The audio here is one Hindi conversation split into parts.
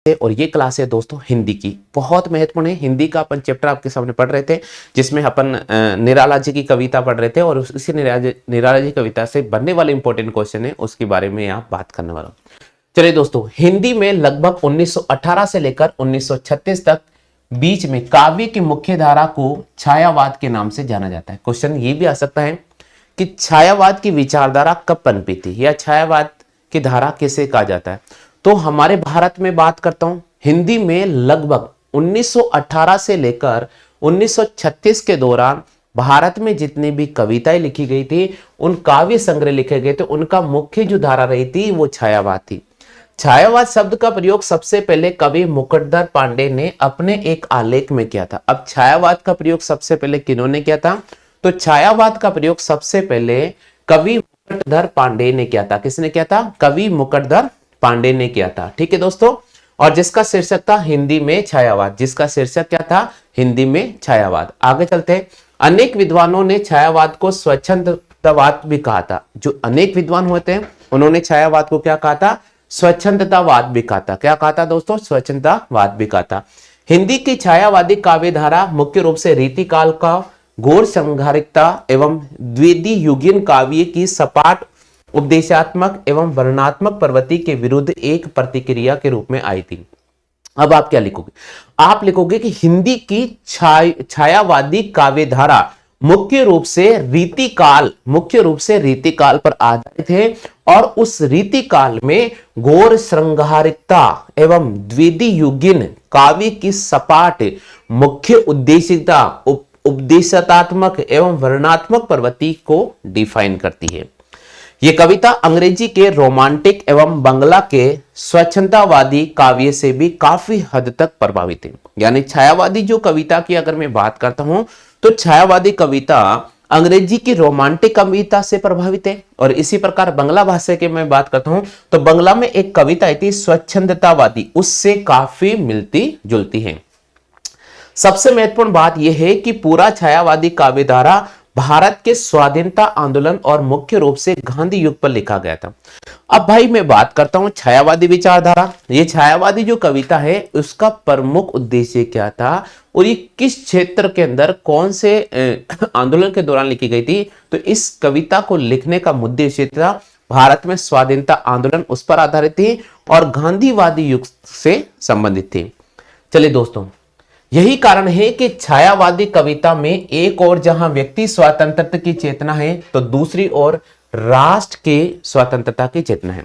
और ये क्लास है दोस्तों हिंदी की, बहुत महत्वपूर्ण है। हिंदी का अपन चैप्टर आपके सामने पढ़ रहे थे, जिसमें अपन निराला जी की कविता पढ़ रहे थे और उसी निराला जी कविता से बनने वाले इंपॉर्टेंट क्वेश्चन है उसके बारे में यहाँ बात करने वाला हूँ। चलिए दोस्तों, हिंदी में लगभग 1918 से लेकर 1936 तक बीच में काव्य की मुख्य धारा को छायावाद के नाम से जाना जाता है। क्वेश्चन ये भी आ सकता है कि छायावाद की विचारधारा कब पनपी थी या छायावाद की धारा किसे कहा जाता है। तो हमारे भारत में बात करता हूं, हिंदी में लगभग 1918 से लेकर 1936 के दौरान भारत में जितनी भी कविताएं लिखी गई थी, उन काव्य संग्रह लिखे गए थे, उनका मुख्य जो धारा रही थी वो छायावाद थी। छायावाद शब्द का प्रयोग सबसे पहले कवि मुकुटधर पांडे ने अपने एक आलेख में किया था। अब छायावाद का प्रयोग सबसे पहले किन्होंने किया था? तो छायावाद का प्रयोग सबसे पहले कवि मुकुटधर पांडे ने किया था। किसने किया था? कवि मुकुटधर पांडे ने किया था। ठीक है दोस्तों, और जिसका शीर्षक था हिंदी में छायावाद। जिसका शीर्षक क्या था? हिंदी में छायावाद। आगे चलते हैं। अनेक विद्वानों ने छायावाद को स्वच्छंदतावाद भी कहा था। जो अनेक विद्वान होते हैं उन्होंने छायावाद को क्या कहा था? स्वच्छंदतावाद भी कहा था। क्या कहा था दोस्तों? स्वच्छंदतावाद भी कहा था। हिंदी की छायावादी काव्य धारा मुख्य रूप से रीतिकाल का घोर संहारिकता एवं द्विवेदी युगीन काव्य की सपाट उपदेशात्मक एवं वर्णनात्मक प्रवृत्ति के विरुद्ध एक प्रतिक्रिया के रूप में आई थी। अब आप क्या लिखोगे? आप लिखोगे कि हिंदी की छायावादी काव्य धारा मुख्य रूप से रीतिकाल पर आधारित है और उस रीतिकाल में घोर श्रृंगारिकता एवं द्विवेदी युगीन काव्य की सपाट मुख्य उद्देशिकता उपदेशात्मक एवं वर्णनात्मक प्रवृत्ति को डिफाइन करती है। यह कविता अंग्रेजी के रोमांटिक एवं बंगला के स्वच्छंदतावादी काव्य से भी काफी हद तक प्रभावित है। यानी छायावादी जो कविता की अगर मैं बात करता हूं तो छायावादी कविता अंग्रेजी की रोमांटिक कविता से प्रभावित है। और इसी प्रकार बंगला भाषा की मैं बात करता हूं तो बंगला में एक कविता आई थी स्वच्छंदतावादी, उससे काफी मिलती जुलती है। सबसे महत्वपूर्ण बात यह है कि पूरा छायावादी काव्य धारा भारत के स्वाधीनता आंदोलन और मुख्य रूप से गांधी युग पर लिखा गया था। अब भाई मैं बात करता हूं छायावादी विचारधारा। ये छायावादी जो कविता है उसका प्रमुख उद्देश्य क्या था और ये किस क्षेत्र के अंदर कौन से आंदोलन के दौरान लिखी गई थी? तो इस कविता को लिखने का उद्देश्य था भारत में स्वाधीनता आंदोलन, उस पर आधारित थी और गांधीवादी युग से संबंधित थी। चलिए दोस्तों, यही कारण है कि छायावादी कविता में एक ओर जहां व्यक्ति स्वतंत्रता की चेतना है तो दूसरी ओर राष्ट्र के स्वतंत्रता की चेतना है।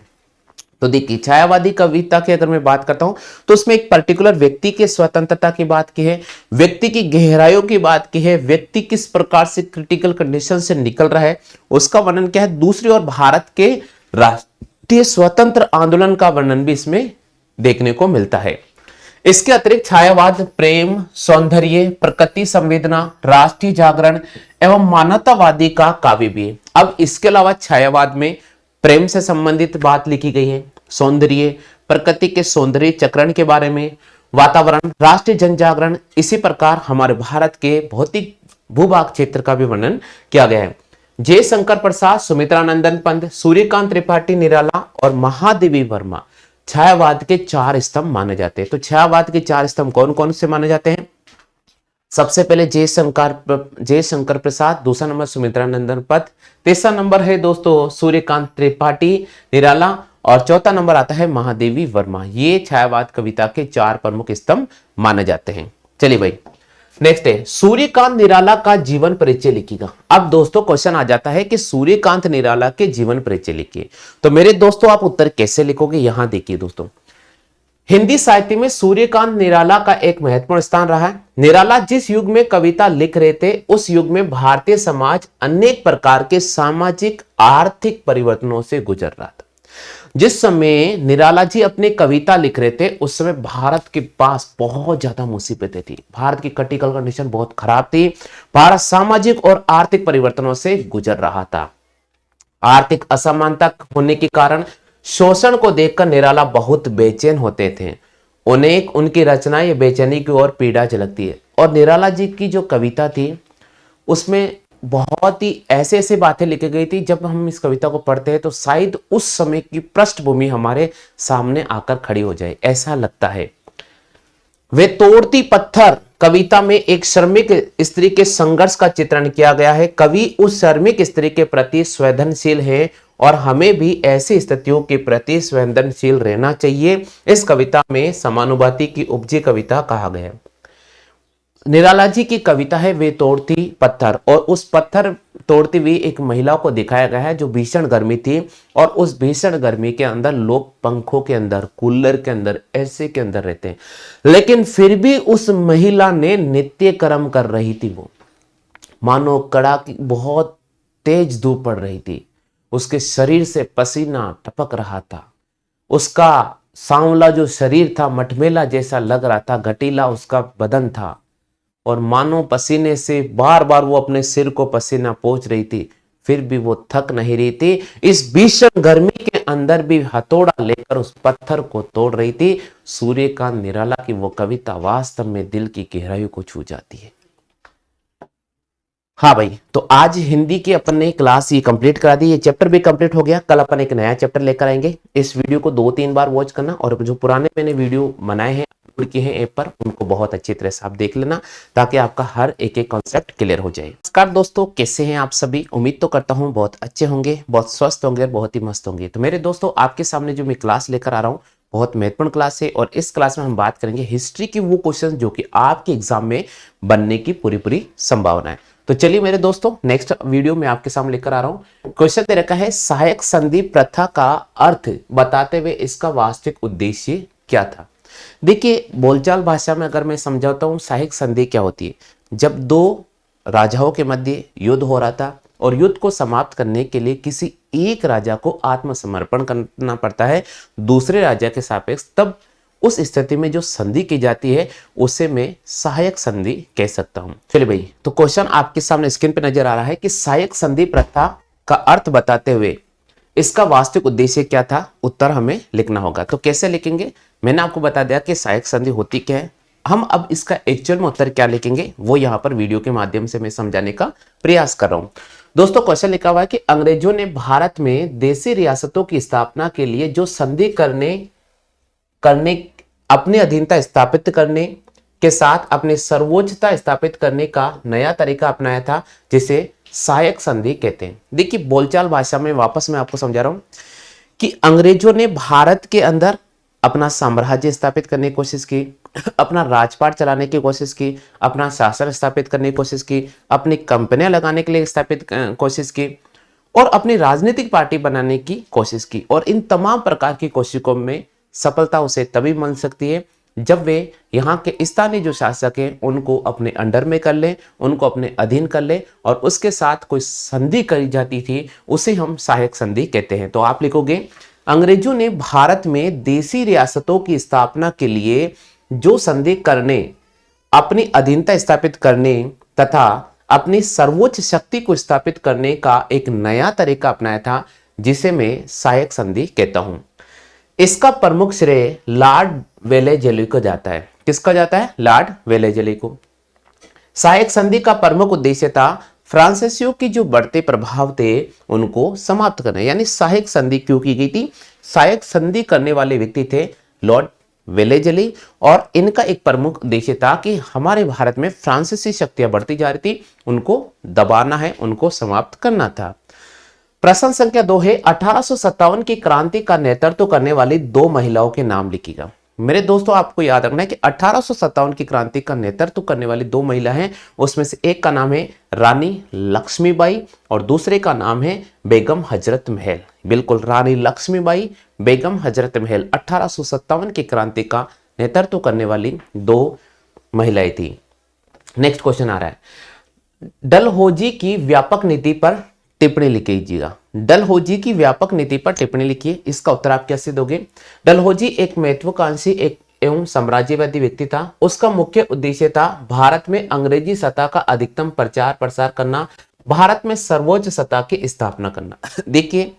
तो देखिए, छायावादी कविता की अगर मैं बात करता हूं तो उसमें एक पर्टिकुलर व्यक्ति के स्वतंत्रता की बात की है, व्यक्ति की गहराइयों की बात की है, व्यक्ति किस प्रकार से क्रिटिकल कंडीशन से निकल रहा है उसका वर्णन क्या है। दूसरी ओर भारत के राष्ट्रीय स्वतंत्र आंदोलन का वर्णन भी इसमें देखने को मिलता है। इसके अतिरिक्त छायावाद प्रेम, सौंदर्य, प्रकृति संवेदना, राष्ट्रीय जागरण एवं मानवतावादी का काव्य भी है। अब इसके अलावा छायावाद में प्रेम से संबंधित बात लिखी गई है, सौंदर्य, प्रकृति के सौंदर्य चक्रण के बारे में, वातावरण, राष्ट्रीय जनजागरण, इसी प्रकार हमारे भारत के भौतिक भूभाग क्षेत्र का भी वर्णन किया गया है। जयशंकर प्रसाद, सुमित्रानंदन पंत, सूर्यकांत त्रिपाठी निराला और महादेवी वर्मा छायावाद के 4 स्तंभ माने जाते हैं। तो छायावाद के 4 स्तंभ कौन कौन से माने जाते हैं? सबसे पहले जयशंकर प्रसाद, दूसरा नंबर सुमित्रानंदन पंत, तीसरा नंबर है दोस्तों सूर्यकांत त्रिपाठी निराला और चौथा नंबर आता है महादेवी वर्मा। ये छायावाद कविता के 4 प्रमुख स्तंभ माने जाते हैं। चलिए भाई, नेक्स्ट है सूर्यकांत निराला का जीवन परिचय लिखिएगा। अब दोस्तों क्वेश्चन आ जाता है कि सूर्यकांत निराला के जीवन परिचय लिखिए। तो मेरे दोस्तों आप उत्तर कैसे लिखोगे? यहां देखिए दोस्तों, हिंदी साहित्य में सूर्यकांत निराला का एक महत्वपूर्ण स्थान रहा है। निराला जिस युग में कविता लिख रहे थे उस युग में भारतीय समाज अनेक प्रकार के सामाजिक आर्थिक परिवर्तनों से गुजर रहा था। जिस समय निराला जी अपनी कविता लिख रहे थे उस समय भारत के पास बहुत ज्यादा मुसीबतें थी। भारत की क्रिटिकल कंडीशन बहुत खराब थी। भारत सामाजिक और आर्थिक परिवर्तनों से गुजर रहा था। आर्थिक असमानता होने के कारण शोषण को देखकर निराला बहुत बेचैन होते थे। उन्हें उनकी रचनाएं बेचैनी की ओर पीड़ा झलकती है। और निराला जी की जो कविता थी उसमें बहुत ही ऐसे ऐसे बातें लिखी गई थी, जब हम इस कविता को पढ़ते हैं तो शायद उस समय की पृष्ठभूमि हमारे सामने आकर खड़ी हो जाए, ऐसा लगता है। वे तोड़ती पत्थर कविता में एक श्रमिक स्त्री के संघर्ष का चित्रण किया गया है। कवि उस श्रमिक स्त्री के प्रति संवेदनशील है और हमें भी ऐसी स्थितियों के प्रति संवेदनशील रहना चाहिए। इस कविता में समानुपाती की उपजी कविता कहा गया है। निराला जी की कविता है वे तोड़ती पत्थर, और उस पत्थर तोड़ती हुई एक महिला को दिखाया गया है जो भीषण गर्मी थी, और उस भीषण गर्मी के अंदर लोग पंखों के अंदर, कूलर के अंदर, एसी के अंदर रहते हैं, लेकिन फिर भी उस महिला ने नित्य कर्म कर रही थी। वो मानो कड़ाकी बहुत तेज धूप पड़ रही थी, उसके शरीर से पसीना टपक रहा था, उसका सांवला जो शरीर था मटमेला जैसा लग रहा था, घटीला उसका बदन था, और मानो पसीने से बार बार वो अपने सिर को पसीना पोंछ रही थी, फिर भी वो थक नहीं रही थी। इस भीषण गर्मी के अंदर भी हथौड़ा लेकर उस पत्थर को तोड़ रही थी। सूर्यकांत निराला की वो कविता वास्तव में दिल की गहराई को छू जाती है। हाँ भाई, तो आज हिंदी की अपन ने क्लास ये कंप्लीट करा दी, ये चैप्टर भी कंप्लीट हो गया। कल अपन एक नया चैप्टर लेकर आएंगे। इस वीडियो को 2-3 बार वॉच करना, और जो पुराने मैंने वीडियो बनाए हैं अपलोड किए हैं ऐप पर, उनको बहुत अच्छी तरह से आप देख लेना, ताकि आपका हर एक एक कॉन्सेप्ट क्लियर हो जाए। नमस्कार दोस्तों, कैसे हैं आप सभी? उम्मीद तो करता हूँ बहुत अच्छे होंगे, बहुत स्वस्थ होंगे और बहुत ही मस्त होंगे। तो मेरे दोस्तों, आपके सामने जो मैं क्लास लेकर आ रहा हूँ बहुत महत्वपूर्ण क्लास है, और इस क्लास में हम बात करेंगे हिस्ट्री की वो क्वेश्चन जो कि आपके एग्जाम में बनने की पूरी संभावना है। तो चलिए मेरे दोस्तों, नेक्स्ट वीडियो में आपके सामने लेकर आ रहा हूं। क्वेश्चन दे रखा है सहायक संधि प्रथा का अर्थ बताते हुए इसका वास्तविक उद्देश्य क्या था। देखिए, बोलचाल भाषा में अगर मैं समझाता हूं सहायक संधि क्या होती है, जब दो राजाओं के मध्य युद्ध हो रहा था और युद्ध को समाप्त करने के लिए किसी एक राजा को आत्मसमर्पण करना पड़ता है दूसरे राजा के सापेक्ष, तब उस स्थिति में जो संधि की जाती है उसे मैं सहायक संधि कह सकता हूं। चलिए भाई, तो क्वेश्चन आपके सामने स्क्रीन पे नजर आ रहा है कि सहायक संधि प्रथा का अर्थ बताते हुए इसका वास्तविक उद्देश्य क्या था। उत्तर हमें लिखना होगा। तो कैसे लिखेंगे, मैंने आपको बता दिया कि सहायक संधि होती क्या है। हम अब इसका एक्चुअल में उत्तर क्या लिखेंगे वो यहां पर वीडियो के माध्यम से मैं समझाने का प्रयास कर रहा हूं। दोस्तों, क्वेश्चन लिखा हुआ है कि अंग्रेजों ने भारत में देशी रियासतों की स्थापना के लिए जो संधि करने अपनी अधीनता स्थापित करने के साथ अपनी सर्वोच्चता स्थापित करने का नया तरीका अपनाया था, जिसे सहायक संधि कहते हैं। देखिए, बोलचाल भाषा में वापस मैं आपको समझा रहा हूं कि अंग्रेजों ने भारत के अंदर अपना साम्राज्य स्थापित करने की कोशिश की, अपना राजपाट चलाने की कोशिश की, अपना शासन स्थापित करने की कोशिश की, अपनी कंपनियां लगाने के लिए स्थापित कोशिश की, और अपनी राजनीतिक पार्टी बनाने की कोशिश की। और इन तमाम प्रकार की कोशिशों में सफलता उसे तभी मिल सकती है जब वे यहाँ के स्थानीय जो शासक हैं उनको अपने अंडर में कर ले, उनको अपने अधीन कर ले, और उसके साथ कोई संधि करी जाती थी, उसे हम सहायक संधि कहते हैं। तो आप लिखोगे, अंग्रेजों ने भारत में देशी रियासतों की स्थापना के लिए जो संधि करने, अपनी अधीनता स्थापित करने तथा अपनी सर्वोच्च शक्ति को स्थापित करने का एक नया तरीका अपनाया था, जिसे मैं सहायक संधि कहता हूं। इसका प्रमुख श्रेय लॉर्ड वेलेजली को जाता है। किसका जाता है? लॉर्ड वेलेजली को। सहायक संधि का प्रमुख उद्देश्य था फ्रांसीसियों की जो बढ़ते प्रभाव थे उनको समाप्त करना। यानी सहायक संधि क्यों की गई थी? सहायक संधि करने वाले व्यक्ति थे लॉर्ड वेलेजली, और इनका एक प्रमुख उद्देश्य था कि हमारे भारत में फ्रांसीसी शक्तियां बढ़ती जा रही थी, उनको दबाना है, उनको समाप्त करना था। प्रश्न संख्या 2 है 1857 की क्रांति का नेतृत्व करने वाली 2 महिलाओं के नाम लिखिएगा। मेरे दोस्तों, आपको याद रखना है कि 1857 की क्रांति का नेतृत्व करने वाली 2 महिला हैं। उसमें से एक का नाम है रानी लक्ष्मीबाई और दूसरे का नाम है बेगम हजरत महल। बिल्कुल, रानी लक्ष्मीबाई, बेगम हजरत महल 1857 की क्रांति का नेतृत्व करने वाली 2 महिलाएं थी। नेक्स्ट क्वेश्चन आ रहा है, डलहौजी की व्यापक नीति पर टिप्पणी लिख लीजिएगा। डलहौजी की व्यापक नीति पर टिप्पणी लिखिए। इसका उत्तर आप कैसे दोगे? डलहौजी एक महत्वाकांक्षी एवं साम्राज्यवादी व्यक्ति था। उसका मुख्य उद्देश्य था भारत में अंग्रेजी सत्ता का अधिकतम प्रचार प्रसार करना, भारत में सर्वोच्च सत्ता की स्थापना करना। देखिए,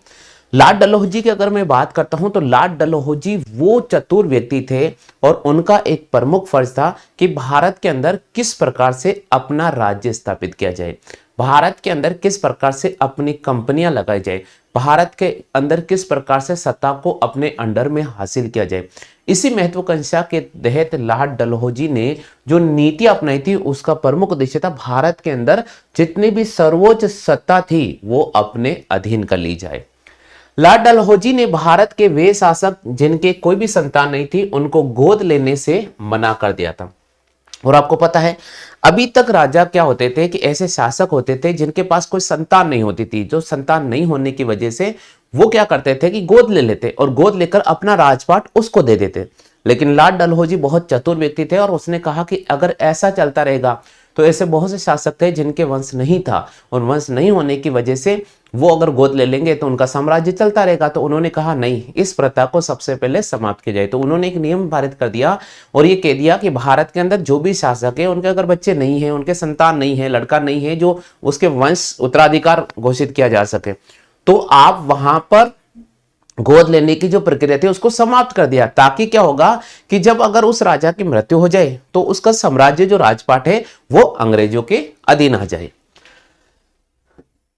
लॉर्ड डलहौजी की अगर मैं बात करता हूं तो लॉर्ड डलहौजी वो चतुर व्यक्ति थे, और उनका एक प्रमुख फर्ज था कि भारत के अंदर किस प्रकार से अपना राज्य स्थापित किया जाए। भारत के अंदर किस प्रकार से अपनी कंपनियां लगाई जाए, भारत के अंदर किस प्रकार से सत्ता को अपने अंडर में हासिल किया जाए। इसी महत्वाकांक्षा के तहत लॉर्ड डलहौजी ने जो नीति अपनाई थी उसका प्रमुख उद्देश्य था भारत के अंदर जितनी भी सर्वोच्च सत्ता थी वो अपने अधीन कर ली जाए। लॉर्ड डलहौजी ने भारत के वे शासक जिनके कोई भी संतान नहीं थी उनको गोद लेने से मना कर दिया था। और आपको पता है अभी तक राजा क्या होते थे कि ऐसे शासक होते थे जिनके पास कोई संतान नहीं होती थी, जो संतान नहीं होने की वजह से वो क्या करते थे कि गोद ले लेते और गोद लेकर अपना राजपाट उसको दे देते। लेकिन लॉर्ड डलहौजी बहुत चतुर व्यक्ति थे और उसने कहा कि अगर ऐसा चलता रहेगा तो ऐसे बहुत से शासक थे जिनके वंश नहीं था और वंश नहीं होने की वजह से वो अगर गोद ले लेंगे तो उनका साम्राज्य चलता रहेगा। तो उन्होंने कहा नहीं, इस प्रथा को सबसे पहले समाप्त किया जाए। तो उन्होंने एक नियम पारित कर दिया और ये कह दिया कि भारत के अंदर जो भी शासक है उनके अगर बच्चे नहीं है, उनके संतान नहीं है, लड़का नहीं है जो उसके वंश उत्तराधिकार घोषित किया जा सके, तो आप वहां पर गोद लेने की जो प्रक्रिया थी उसको समाप्त कर दिया। ताकि क्या होगा कि जब अगर उस राजा की मृत्यु हो जाए तो उसका साम्राज्य जो राजपाट है वो अंग्रेजों के अधीन आ जाए।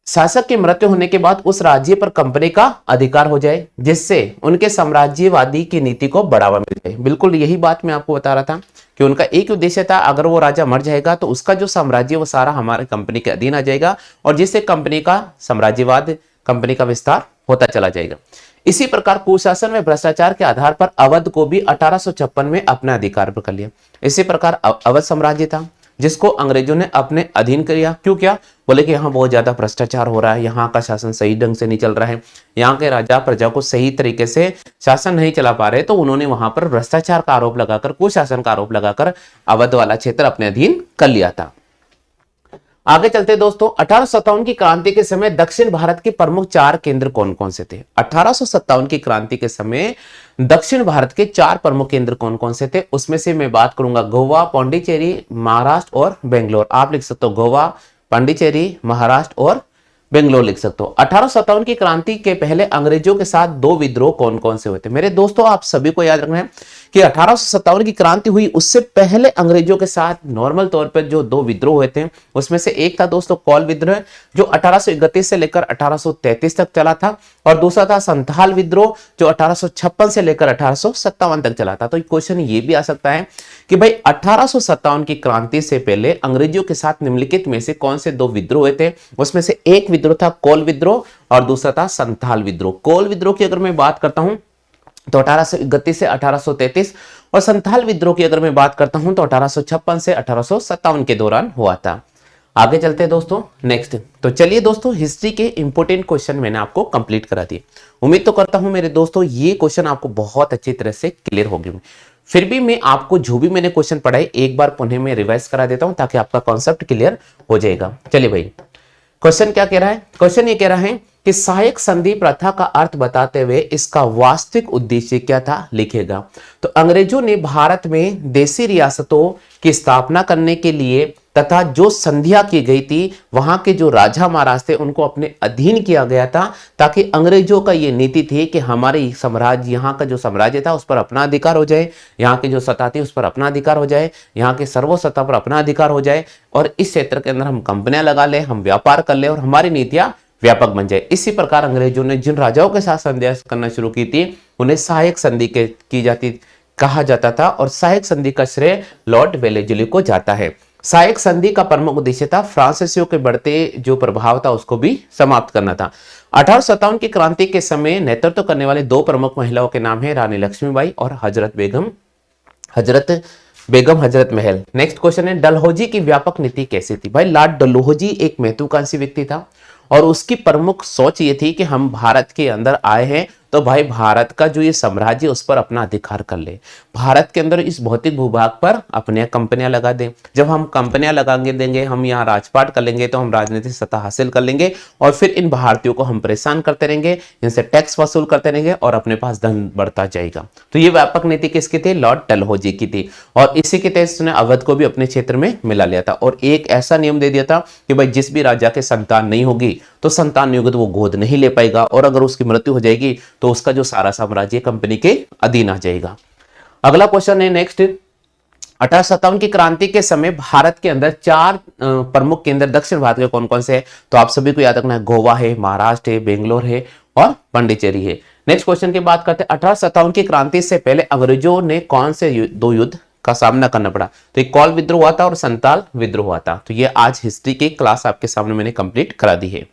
शासक की मृत्यु होने के बाद उस राज्य पर कंपनी का अधिकार हो जाए जिससे उनके साम्राज्यवादी की नीति को बढ़ावा मिल जाए। बिल्कुल यही बात मैं आपको बता रहा था कि उनका एक उद्देश्य था, अगर वो राजा मर जाएगा तो उसका जो साम्राज्य वो सारा हमारे कंपनी के अधीन आ जाएगा और जिससे कंपनी का साम्राज्यवाद, कंपनी का विस्तार होता चला जाएगा। इसी प्रकार कुशासन में भ्रष्टाचार के आधार पर अवध को भी 1856 में अपने अधिकार पर कर लिया। इसी प्रकार अवध साम्राज्य था जिसको अंग्रेजों ने अपने अधीन किया। क्यों क्या? बोले कि यहाँ बहुत ज्यादा भ्रष्टाचार हो रहा है, यहाँ का शासन सही ढंग से नहीं चल रहा है, यहाँ के राजा प्रजा को सही तरीके से शासन नहीं चला पा रहे। तो उन्होंने वहां पर भ्रष्टाचार का आरोप लगाकर, कुशासन का आरोप लगाकर अवध वाला क्षेत्र अपने अधीन कर लिया था। आगे चलते दोस्तों, 1857 की क्रांति के समय दक्षिण भारत के प्रमुख 4 केंद्र कौन कौन से थे? 1857 की क्रांति के समय दक्षिण भारत के 4 प्रमुख केंद्र कौन कौन से थे? उसमें से मैं बात करूंगा गोवा, पांडिचेरी, महाराष्ट्र और बेंगलोर। आप लिख सकते हो गोवा, पांडिचेरी, महाराष्ट्र और बेंगलोर लिख सकते हो। 1857 की क्रांति के पहले अंग्रेजों के साथ 2 विद्रोह कौन कौन से हुए थे? मेरे दोस्तों आप सभी को याद रखना है कि 1857 की क्रांति हुई उससे पहले अंग्रेजों के साथ नॉर्मल तौर पर जो 2 विद्रोह हुए थे उसमें से एक था दोस्तों कोल विद्रोह जो 1831 से लेकर 1833 तक चला था और दूसरा था संथाल विद्रोह जो 1856 से लेकर 1857 तक चला था। तो क्वेश्चन ये भी आ सकता है कि भाई 1857 की क्रांति से पहले अंग्रेजों के साथ निम्नलिखित में से कौन से 2 विद्रोह हुए थे? उसमें से एक विद्रोह था कोल विद्रोह और दूसरा था संथाल विद्रोह। कोल विद्रोह की अगर मैं बात करता हूं तो 1831 से 1833 और संथाल विद्रोह की अगर मैं बात करता हूं तो 1856 से 1857 के दौरान हुआ था। आगे चलते हैं दोस्तों नेक्स्ट। तो चलिए दोस्तों, हिस्ट्री के इंपॉर्टेंट क्वेश्चन मैंने आपको कंप्लीट करा दिए। उम्मीद तो करता हूं मेरे दोस्तों ये क्वेश्चन आपको बहुत अच्छी तरह से क्लियर हो गए। फिर भी मैं आपको जो भी मैंने क्वेश्चन पढ़ाए एक बार पुनः मैं रिवाइज करा देता हूं ताकि आपका कॉन्सेप्ट क्लियर हो जाएगा। चलिए भाई, क्वेश्चन क्या कह रहा है? क्वेश्चन ये कह रहा है कि सहायक संधि प्रथा का अर्थ बताते हुए इसका वास्तविक उद्देश्य क्या था, लिखेगा। तो अंग्रेजों ने भारत में देशी रियासतों की स्थापना करने के लिए तथा जो संधियां की गई थी वहां के जो राजा महाराज थे उनको अपने अधीन किया गया था ताकि अंग्रेजों का ये नीति थी कि हमारी साम्राज्य, यहाँ का जो साम्राज्य था उस पर अपना अधिकार हो जाए, यहाँ की जो सत्ता थी उस पर अपना अधिकार हो जाए, यहाँ के सर्वसत्ता पर अपना अधिकार हो जाए और इस क्षेत्र के अंदर हम कंपनियां लगा ले, हम व्यापार कर ले और हमारी नीतियां व्यापक बन जाए। इसी प्रकार अंग्रेजों ने जिन राजाओं के साथ संधियां करना शुरू की थी उन्हें सहायक संधि की जाती कहा जाता था और सहायक संधि का श्रेय लॉर्ड वेलेस्ली को जाता है। सहायक संधि का प्रमुख उद्देश्य था फ्रांसीसियों के बढ़ते जो प्रभाव था उसको भी समाप्त करना था। 1857 की क्रांति के समय नेतृत्व करने वाले 2 प्रमुख महिलाओं के नाम है रानी लक्ष्मीबाई और हजरत हजरत महल। नेक्स्ट क्वेश्चन है डलहौजी की व्यापक नीति कैसी थी? भाई लॉर्ड डलहौजी एक महत्वाकांक्षी व्यक्ति था और उसकी प्रमुख सोच ये थी कि हम भारत के अंदर आए हैं तो भाई भारत का जो ये साम्राज्य उस पर अपना अधिकार कर ले, भारत के अंदर इस भौतिक भूभाग पर अपने कंपनियां लगा दें। जब हम कंपनियां लगाएंगे देंगे, हम यहाँ राजपाट कर लेंगे तो हम राजनीतिक सत्ता हासिल कर लेंगे और फिर इन भारतीयों को हम परेशान करते रहेंगे, इनसे टैक्स वसूल करते रहेंगे और अपने पास धन बढ़ता जाएगा। तो ये व्यापक नीति किसकी थी? लॉर्ड डलहौजी की थी और इसी के तहत उसने अवध को भी अपने क्षेत्र में मिला लिया था और एक ऐसा नियम दे दिया था कि भाई जिस भी राजा के संतान नहीं होगी तो संतान युक्त वो गोद नहीं ले पाएगा और अगर उसकी मृत्यु हो जाएगी तो उसका जो सारा साम्राज्य कंपनी के अधीन आ जाएगा। अगला क्वेश्चन है नेक्स्ट, 1857 की क्रांति के समय भारत के अंदर चार प्रमुख केंद्र दक्षिण भारत के कौन कौन से हैं? तो आप सभी को याद रखना है, गोवा है, महाराष्ट्र है, बेंगलोर है और पांडिचेरी है। नेक्स्ट क्वेश्चन की बात करते हैं, 1857 की क्रांति से पहले अंग्रेजों ने कौन से दो युद्ध का सामना करना पड़ा? तो एक कौल विद्रोह हुआ था और संताल विद्रोह हुआ था। तो ये आज हिस्ट्री की क्लास आपके सामने मैंने कंप्लीट करा दी है।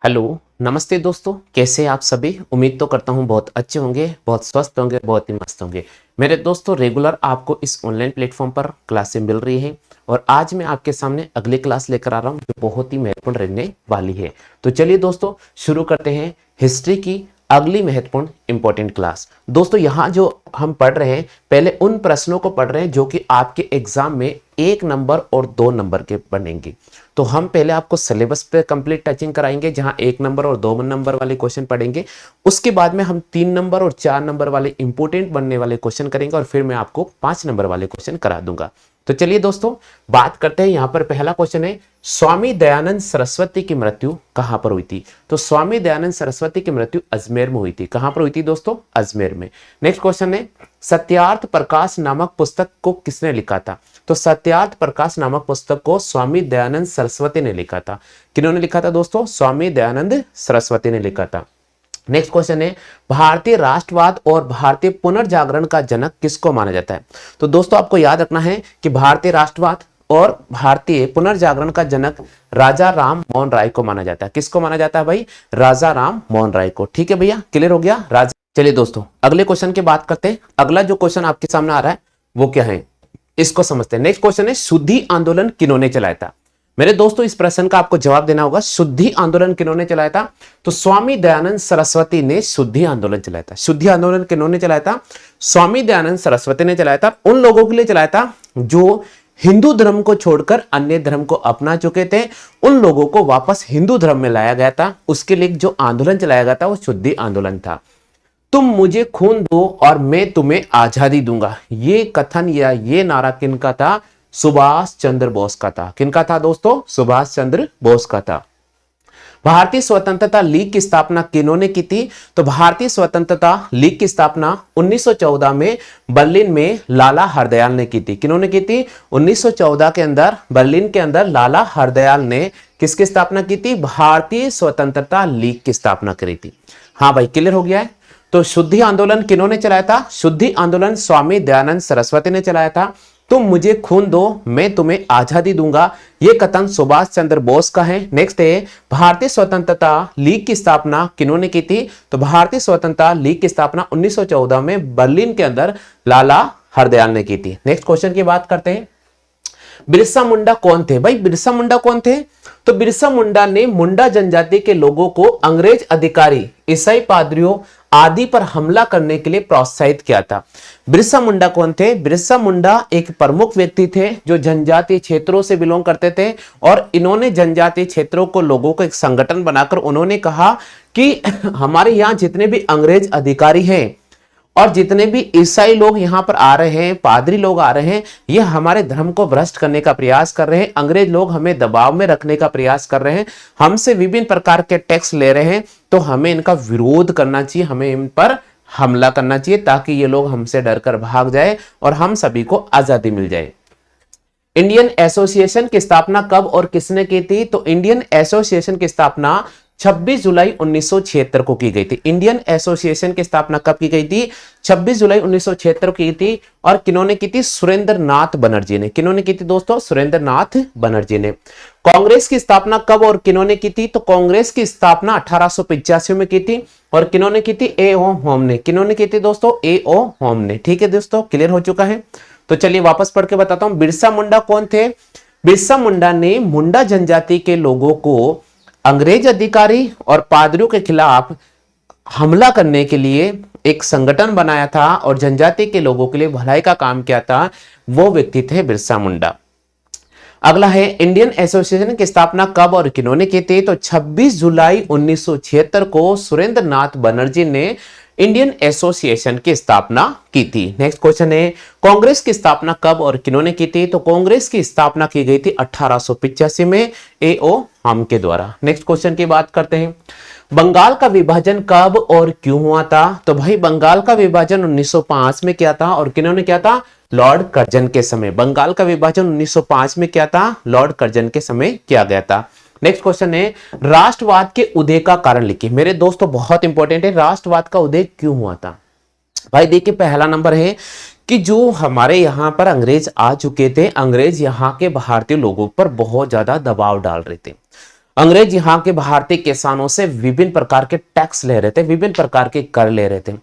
हेलो, नमस्ते दोस्तों, कैसे आप सभी? उम्मीद तो करता हूं बहुत अच्छे होंगे, बहुत स्वस्थ होंगे, बहुत ही मस्त होंगे। मेरे दोस्तों, रेगुलर आपको इस ऑनलाइन प्लेटफॉर्म पर क्लासें मिल रही है और आज मैं आपके सामने अगली क्लास लेकर आ रहा हूं जो बहुत ही महत्वपूर्ण रहने वाली है। तो चलिए दोस्तों, शुरू करते हैं हिस्ट्री की अगली महत्वपूर्ण इंपॉर्टेंट क्लास। दोस्तों, यहाँ जो हम पढ़ रहे हैं, पहले उन प्रश्नों को पढ़ रहे हैं जो कि आपके एग्जाम में 1 नंबर और 2 नंबर के बनेंगे। तो हम पहले आपको सिलेबस पे कंप्लीट टचिंग कराएंगे, जहां 1 नंबर और 2 नंबर वाले क्वेश्चन पढ़ेंगे। उसके बाद में हम 3 नंबर और 4 नंबर वाले इंपोर्टेंट बनने वाले क्वेश्चन करेंगे और फिर मैं आपको 5 नंबर वाले क्वेश्चन करा दूंगा। तो चलिए दोस्तों, बात करते हैं। यहां पर पहला क्वेश्चन है, स्वामी दयानंद सरस्वती की मृत्यु कहां पर हुई थी? तो स्वामी दयानंद सरस्वती की मृत्यु अजमेर में हुई थी। कहां पर हुई थी दोस्तों? अजमेर में। नेक्स्ट क्वेश्चन है, सत्यार्थ प्रकाश नामक पुस्तक को किसने लिखा था? तो सत्यार्थ प्रकाश नामक पुस्तक को स्वामी दयानंद सरस्वती ने लिखा था। किन्होंने लिखा था दोस्तों? स्वामी दयानंद सरस्वती ने लिखा था। नेक्स्ट क्वेश्चन है, भारतीय राष्ट्रवाद और भारतीय पुनर्जागरण का जनक किसको माना जाता है? तो दोस्तों, आपको याद रखना है कि भारतीय राष्ट्रवाद और भारतीय पुनर्जागरण का जनक राजा राम मोहन राय को माना जाता है। किसको माना जाता है भाई? राजा राम मोहन राय को। ठीक है भैया, क्लियर हो गया? राजा। चलिए दोस्तों, अगले क्वेश्चन की बात करते हैं। अगला जो क्वेश्चन आपके सामने आ रहा है वो क्या है, इसको समझते हैं। नेक्स्ट क्वेश्चन है, शुद्धि आंदोलन किन्होंने चलाया था? मेरे दोस्तों, इस प्रश्न का आपको जवाब देना होगा। शुद्धि आंदोलन किन्होंने चलाया था? तो स्वामी दयानंद सरस्वती ने शुद्धि आंदोलन चलाया था। शुद्धि आंदोलन किन्होंने चलाया था? स्वामी दयानंद सरस्वती ने चलाया था। उन लोगों के लिए चलाया था जो हिंदू धर्म को छोड़कर अन्य धर्म को अपना चुके थे। उन लोगों को वापस हिंदू धर्म में लाया गया था। उसके लिए जो आंदोलन चलाया गया था वो शुद्धि आंदोलन था। तुम मुझे खून दो और मैं तुम्हें आजादी दूंगा, ये कथन या ये नारा किनका था? सुभाष चंद्र बोस का था। किनका था दोस्तों? सुभाष चंद्र बोस का था। भारतीय स्वतंत्रता लीग की स्थापना किन्होंने की थी? तो भारतीय स्वतंत्रता लीग की स्थापना 1914 में बर्लिन में लाला हरदयाल ने की थी। किन्होंने की थी? 1914 के अंदर बर्लिन के अंदर लाला हरदयाल ने किसकी स्थापना की थी? भारतीय स्वतंत्रता लीग की स्थापना करी थी। हाँ भाई, क्लियर हो गया है? तो शुद्धि आंदोलन किन्होंने चलाया था? शुद्धि आंदोलन स्वामी दयानंद सरस्वती ने चलाया था। तुम मुझे खून दो, मैं तुम्हें आजादी दूंगा, यह कथन सुभाष चंद्र बोस का है। नेक्स्ट है, भारतीय स्वतंत्रता लीग की स्थापना किन्होंने की थी? तो भारतीय स्वतंत्रता लीग की स्थापना 1914 में बर्लिन के अंदर लाला हरदयाल ने की थी। नेक्स्ट क्वेश्चन की बात करते हैं। बिरसा मुंडा कौन थे? भाई, बिरसा मुंडा कौन थे? तो बिरसा मुंडा ने मुंडा जनजाति के लोगों को अंग्रेज अधिकारी, ईसाई पादरियों आदि पर हमला करने के लिए प्रोत्साहित किया था। बिरसा मुंडा कौन थे? बिरसा मुंडा एक प्रमुख व्यक्ति थे जो जनजातीय क्षेत्रों से बिलोंग करते थे और इन्होंने जनजातीय क्षेत्रों को लोगों को एक संगठन बनाकर उन्होंने कहा कि हमारे यहाँ जितने भी अंग्रेज अधिकारी हैं और जितने भी ईसाई लोग यहाँ पर आ रहे हैं, पादरी लोग आ रहे हैं, ये हमारे धर्म को भ्रष्ट करने का प्रयास कर रहे हैं। अंग्रेज लोग हमें दबाव में रखने का प्रयास कर रहे हैं, हमसे विभिन्न प्रकार के टैक्स ले रहे हैं, तो हमें इनका विरोध करना चाहिए, हमें इन पर हमला करना चाहिए ताकि ये लोग हमसे डरकर भाग जाए और हम सभी को आजादी मिल जाए। इंडियन एसोसिएशन की स्थापना कब और किसने की थी? तो इंडियन एसोसिएशन की स्थापना 26 जुलाई 1976 को की गई थी। इंडियन एसोसिएशन की स्थापना कब की गई थी? 26 जुलाई 1976 को की थी। और किन्होंने की थी? सुरेंद्र नाथ बनर्जी ने। किन्होंने की थी दोस्तों? सुरेंद्र नाथ बनर्जी ने। कांग्रेस की स्थापना कब और किन्होंने की थी? तो कांग्रेस की स्थापना 1885 में की थी और किन्होंने की थी? ए ओ होम ने। किन्होंने की थी दोस्तों? ए ओ होम ने। ठीक है दोस्तों, क्लियर हो चुका है? तो चलिए वापस पढ़ के बताता हूं। बिरसा मुंडा कौन थे? बिरसा मुंडा ने मुंडा जनजाति के लोगों को अंग्रेज अधिकारी और पादरियों के खिलाफ हमला करने के लिए एक संगठन बनाया था और जनजाति के लोगों के लिए भलाई का काम किया था। वो व्यक्ति थे बिरसा मुंडा। अगला है, इंडियन एसोसिएशन की स्थापना कब और किन्होंने की थी? तो 26 जुलाई 1976 को सुरेंद्र नाथ बनर्जी ने इंडियन एसोसिएशन की स्थापना की थी। नेक्स्ट क्वेश्चन है, कांग्रेस की स्थापना कब और किन्होंने की थी? तो कांग्रेस की स्थापना की गई थी 1885 में ए ओ हम के द्वारा। नेक्स्ट क्वेश्चन की बात करते हैं। बंगाल का विभाजन कब और क्यों हुआ था? तो भाई बंगाल का विभाजन 1905 में किया था। और किन्होंने किया था? लॉर्ड कर्जन के समय। बंगाल का विभाजन 1905 में किया था, लॉर्ड कर्जन के समय किया गया था। नेक्स्ट क्वेश्चन है, राष्ट्रवाद के उदय का कारण लिखिए। मेरे दोस्तों बहुत इंपॉर्टेंट है, राष्ट्रवाद का उदय क्यों हुआ था? भाई देखिए, पहला नंबर है कि जो हमारे यहां पर अंग्रेज आ चुके थे, अंग्रेज यहां के भारतीय लोगों पर बहुत ज्यादा दबाव डाल रहे थे। अंग्रेज यहाँ के भारतीय किसानों से विभिन्न प्रकार के टैक्स ले रहे थे, विभिन्न प्रकार के कर ले रहे थे।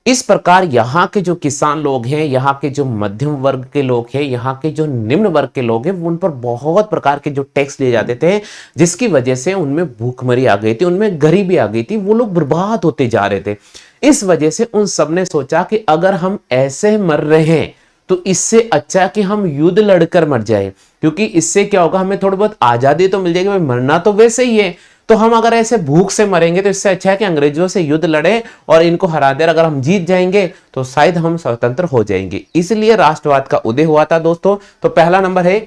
इस प्रकार यहाँ के जो किसान लोग हैं, यहाँ के जो मध्यम वर्ग के लोग हैं, यहाँ के जो निम्न वर्ग के लोग हैं, उन पर बहुत प्रकार के जो टैक्स लिए जाते थे, जिसकी वजह से उनमें भूखमरी आ गई थी, उनमें गरीबी आ गई थी, वो लोग बर्बाद होते जा रहे थे। इस वजह से उन सब ने सोचा कि अगर हम ऐसे मर रहे हैं तो इससे अच्छा कि हम युद्ध लड़कर मर जाए, क्योंकि इससे क्या होगा, हमें थोड़ी बहुत आजादी तो मिल जाएगी, भाई मरना तो वैसे ही है, तो हम अगर ऐसे भूख से मरेंगे तो इससे अच्छा है कि अंग्रेजों से युद्ध लड़े और इनको हरा दे। अगर हम जीत जाएंगे तो शायद हम स्वतंत्र हो जाएंगे। इसलिए राष्ट्रवाद का उदय हुआ था दोस्तों। तो पहला नंबर है,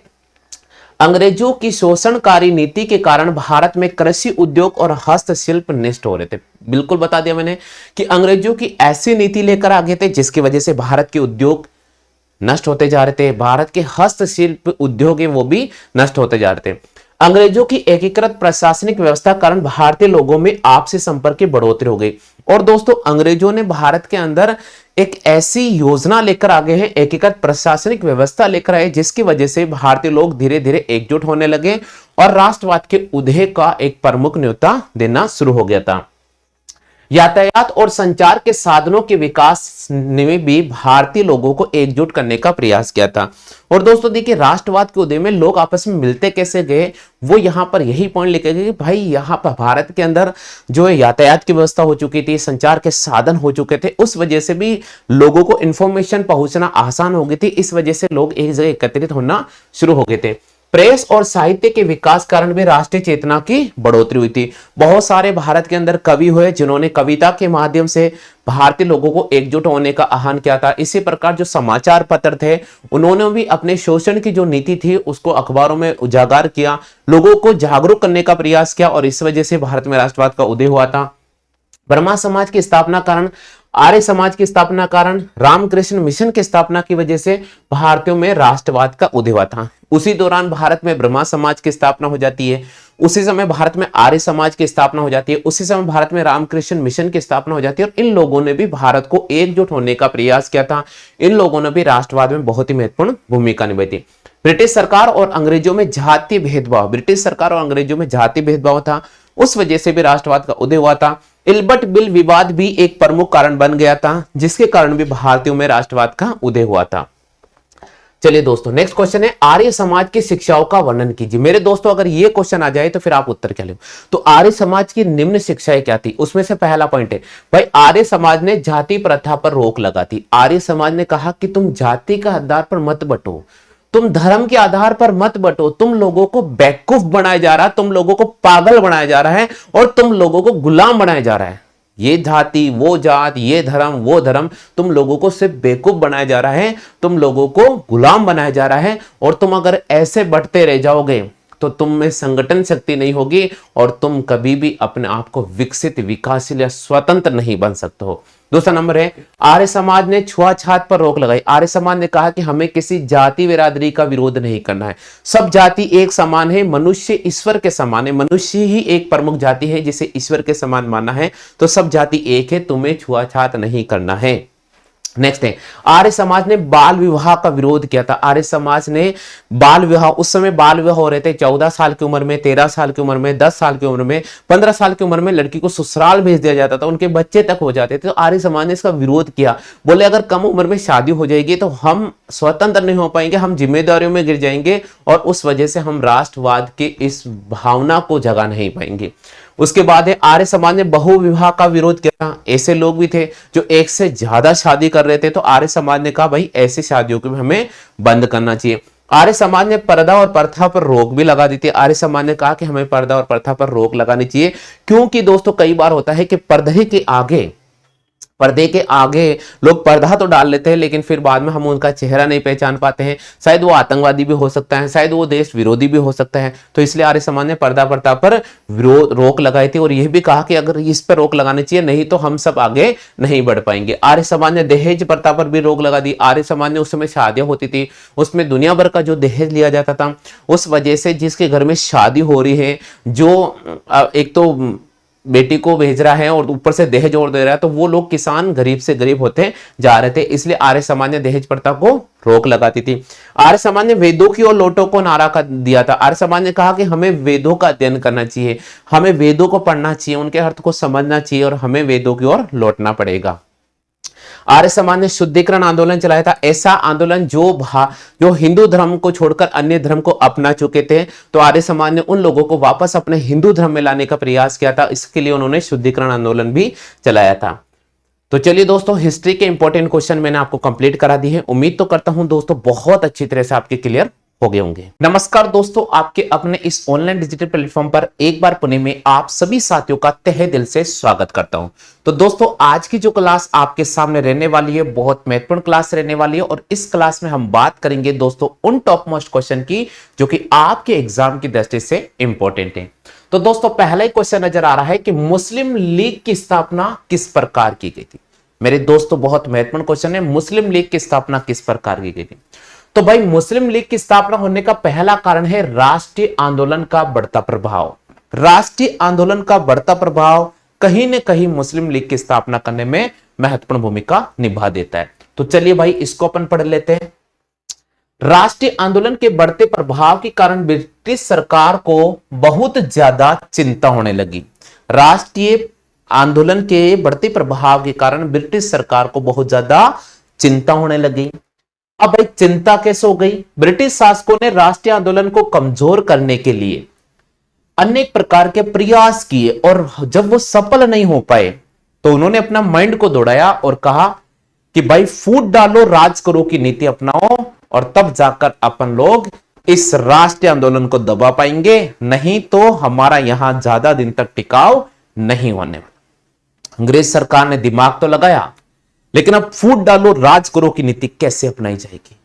अंग्रेजों की शोषणकारी नीति के कारण भारत में कृषि उद्योग और हस्तशिल्प नष्ट हो रहे थे। बिल्कुल बता दिया मैंने कि अंग्रेजों की ऐसी नीति लेकर आ गए थे जिसकी वजह से भारत के उद्योग नष्ट होते जा रहे थे, भारत के हस्तशिल्प उद्योग है वो भी नष्ट होते जा रहे थे। अंग्रेजों की एकीकृत प्रशासनिक व्यवस्था कारण भारतीय लोगों में आपसी संपर्क की बढ़ोतरी हो गई। और दोस्तों, अंग्रेजों ने भारत के अंदर एक ऐसी योजना लेकर आ गए हैं, एकीकृत प्रशासनिक व्यवस्था लेकर आए, जिसकी वजह से भारतीय लोग धीरे धीरे एकजुट होने लगे और राष्ट्रवाद के उदय का एक प्रमुख न्योता देना शुरू हो गया था। यातायात और संचार के साधनों के विकास ने भी भारतीय लोगों को एकजुट करने का प्रयास किया था। और दोस्तों देखिए, राष्ट्रवाद के उदय में लोग आपस में मिलते कैसे गए, वो यहां पर यही पॉइंट लिखे गए कि भाई यहां पर भारत के अंदर जो है यातायात की व्यवस्था हो चुकी थी, संचार के साधन हो चुके थे, उस वजह से भी लोगों को इंफॉर्मेशन पहुंचना आसान हो गई थी। इस वजह से लोग एक जगह एकत्रित होना शुरू हो गए थे। प्रेस और साहित्य के विकास कारण भी राष्ट्रीय चेतना की बढ़ोतरी हुई थी। बहुत सारे भारत के अंदर कवि हुए जिन्होंने कविता के माध्यम से भारतीय लोगों को एकजुट होने का आह्वान किया था। इसी प्रकार जो समाचार पत्र थे, उन्होंने भी अपने शोषण की जो नीति थी उसको अखबारों में उजागर किया, लोगों को जागरूक करने का प्रयास किया, और इस वजह से भारत में राष्ट्रवाद का उदय हुआ था। ब्रह्मा समाज की स्थापना कारण, आर्य समाज की स्थापना कारण, रामकृष्ण मिशन की स्थापना की वजह से भारतीयों में राष्ट्रवाद का उदय हुआ था। उसी दौरान भारत में ब्रह्मा समाज की स्थापना हो जाती है, उसी समय भारत में आर्य समाज की स्थापना हो जाती है, उसी समय भारत में रामकृष्ण मिशन की स्थापना हो जाती है। और इन लोगों ने भी भारत को एकजुट होने का प्रयास किया था। इन लोगों ने भी राष्ट्रवाद में बहुत ही महत्वपूर्ण भूमिका निभाई थी। ब्रिटिश सरकार और अंग्रेजों में जातीय भेदभाव, ब्रिटिश सरकार और अंग्रेजों में जातीय भेदभाव था, उस वजह से भी राष्ट्रवाद का उदय हुआ था। इल्बर्ट बिल विवाद भी एक प्रमुख कारण बन गया था, जिसके कारण भी भारतीयों में राष्ट्रवाद का उदय हुआ था। चलिए दोस्तों, नेक्स्ट क्वेश्चन है, आर्य समाज की शिक्षाओं का वर्णन कीजिए। मेरे दोस्तों, अगर ये क्वेश्चन आ जाए तो फिर आप उत्तर क्या लें। तो आर्य समाज की निम्न शिक्षाएं क्या थी, उसमें से पहला पॉइंट है भाई, आर्य समाज ने जाति प्रथा पर रोक लगा दी। आर्य समाज ने कहा कि तुम जाति का आधार पर मत बंटो, तुम धर्म के आधार पर मत बंटो, तुम लोगों को बेवकूफ बनाया जा रहा है, तुम लोगों को पागल बनाया जा रहा है और तुम लोगों को गुलाम बनाया जा रहा है। ये जाति वो जात, ये धर्म वो धर्म, तुम लोगों को सिर्फ बेवकूफ बनाया जा रहा है, तुम लोगों को गुलाम बनाया जा रहा है। और तुम अगर ऐसे बढ़ते रह जाओगे तो तुम में संगठन शक्ति नहीं होगी और तुम कभी भी अपने आप को विकसित, विकासशील या स्वतंत्र नहीं बन सकते हो। दूसरा नंबर है, आर्य समाज ने छुआछूत पर रोक लगाई। आर्य समाज ने कहा कि हमें किसी जाति बिरादरी का विरोध नहीं करना है, सब जाति एक समान है, मनुष्य ईश्वर के समान है, मनुष्य ही एक प्रमुख जाति है जिसे ईश्वर के समान मानना है, तो सब जाति एक है, तुम्हें छुआछूत नहीं करना है। नेक्स्ट है, आर्य समाज ने बाल विवाह का विरोध किया था। आर्य समाज ने बाल विवाह, उस समय बाल विवाह हो रहे थे 14 साल की उम्र में, 13 साल की उम्र में, 10 साल की उम्र में, 15 साल की उम्र में लड़की को ससुराल भेज दिया जाता था, उनके बच्चे तक हो जाते थे। तो आर्य समाज ने इसका विरोध किया, बोले अगर कम उम्र में शादी हो जाएगी तो हम स्वतंत्र नहीं हो पाएंगे, हम जिम्मेदारियों में गिर जाएंगे और उस वजह से हम राष्ट्रवाद के इस भावना को जगा नहीं पाएंगे। उसके बाद है, आर्य समाज ने बहु विवाह का विरोध किया। ऐसे लोग भी थे जो एक से ज्यादा शादी कर रहे थे, तो आर्य समाज ने कहा भाई ऐसी शादियों को भी हमें बंद करना चाहिए। आर्य समाज ने पर्दा और प्रथा पर रोक भी लगा दी थी। आर्य समाज ने कहा कि हमें पर्दा और प्रथा पर रोक लगानी चाहिए, क्योंकि दोस्तों कई बार होता है कि पर्दे के आगे पर्दे के आगे लोग पर्दा तो डाल लेते हैं, लेकिन फिर बाद में हम उनका चेहरा नहीं पहचान पाते हैं। शायद वो आतंकवादी भी हो सकता है, शायद वो देश विरोधी भी हो सकता है। तो इसलिए आर्य समाज ने पर्दा प्रथा पर रोक लगाई थी और यह भी कहा कि अगर इस पर रोक लगानी चाहिए, नहीं तो हम सब आगे नहीं बढ़ पाएंगे। आर्य समाज ने दहेज प्रथा पर भी रोक लगा दी। आर्य समाज ने उस समय शादियां होती थी, उसमें दुनिया भर का जो दहेज लिया जाता था, उस वजह से जिसके घर में शादी हो रही है, जो एक तो बेटी को भेज रहा है और ऊपर से दहेज और दे रहा है, तो वो लोग किसान गरीब से गरीब होते जा रहे थे। इसलिए आर्य समाज ने दहेज प्रथा को रोक लगाती थी। आर्य समाज ने वेदों की ओर लौटो को नारा कर दिया था। आर्य समाज ने कहा कि हमें वेदों का अध्ययन करना चाहिए, हमें वेदों को पढ़ना चाहिए, उनके अर्थ को समझना चाहिए और हमें वेदों की ओर लौटना पड़ेगा। आर्य समाज ने शुद्धिकरण आंदोलन चलाया था। ऐसा आंदोलन जो हिंदू धर्म को छोड़कर अन्य धर्म को अपना चुके थे, तो आर्य समाज ने उन लोगों को वापस अपने हिंदू धर्म में लाने का प्रयास किया था। इसके लिए उन्होंने शुद्धिकरण आंदोलन भी चलाया था। तो चलिए दोस्तों, हिस्ट्री के इंपॉर्टेंट क्वेश्चन मैंने आपको कंप्लीट करा दी है। उम्मीद तो करता हूं दोस्तों बहुत अच्छी तरह से आपके क्लियर हो गए होंगे। नमस्कार दोस्तों, आपके अपने इस ऑनलाइन डिजिटल प्लेटफॉर्म पर एक बार पुणे में आप सभी साथियों का तहे दिल से स्वागत करता हूं। तो दोस्तों, आज की जो क्लास आपके सामने रहने वाली है, बहुत महत्वपूर्ण क्लास रहने वाली है और इस क्लास में हम बात करेंगे दोस्तों उन टॉप मोस्ट क्वेश्चन की जो कि आपके एग्जाम की दृष्टि से इंपॉर्टेंट है। तो दोस्तों, पहला ही क्वेश्चन नजर आ रहा है कि मुस्लिम लीग की स्थापना किस प्रकार की गई थी। मेरे दोस्तों, बहुत महत्वपूर्ण क्वेश्चन है, मुस्लिम लीग की स्थापना किस प्रकार की गई थी। तो भाई, मुस्लिम लीग की स्थापना होने का पहला कारण है राष्ट्रीय आंदोलन का बढ़ता प्रभाव। राष्ट्रीय आंदोलन का बढ़ता प्रभाव कहीं न कहीं मुस्लिम लीग की स्थापना करने में महत्वपूर्ण भूमिका निभा देता है। तो चलिए भाई, इसको अपन पढ़ लेते हैं। राष्ट्रीय आंदोलन के बढ़ते प्रभाव के कारण ब्रिटिश सरकार को बहुत ज्यादा चिंता होने लगी। राष्ट्रीय आंदोलन के बढ़ते प्रभाव के कारण ब्रिटिश सरकार को बहुत ज्यादा चिंता होने लगी। अब भाई, चिंता कैसे हो गई? ब्रिटिश शासकों ने राष्ट्रीय आंदोलन को कमजोर करने के लिए अनेक प्रकार के प्रयास किए और जब वो सफल नहीं हो पाए तो उन्होंने अपना माइंड को दौड़ाया और कहा कि भाई, फूट डालो राज करो की नीति अपनाओ और तब जाकर अपन लोग इस राष्ट्रीय आंदोलन को दबा पाएंगे, नहीं तो हमारा यहां ज्यादा दिन तक टिकाव नहीं होने वाला। अंग्रेज सरकार ने दिमाग तो लगाया, लेकिन अब फूट डालो राज करो की नीति कैसे अपनाई जाएगी?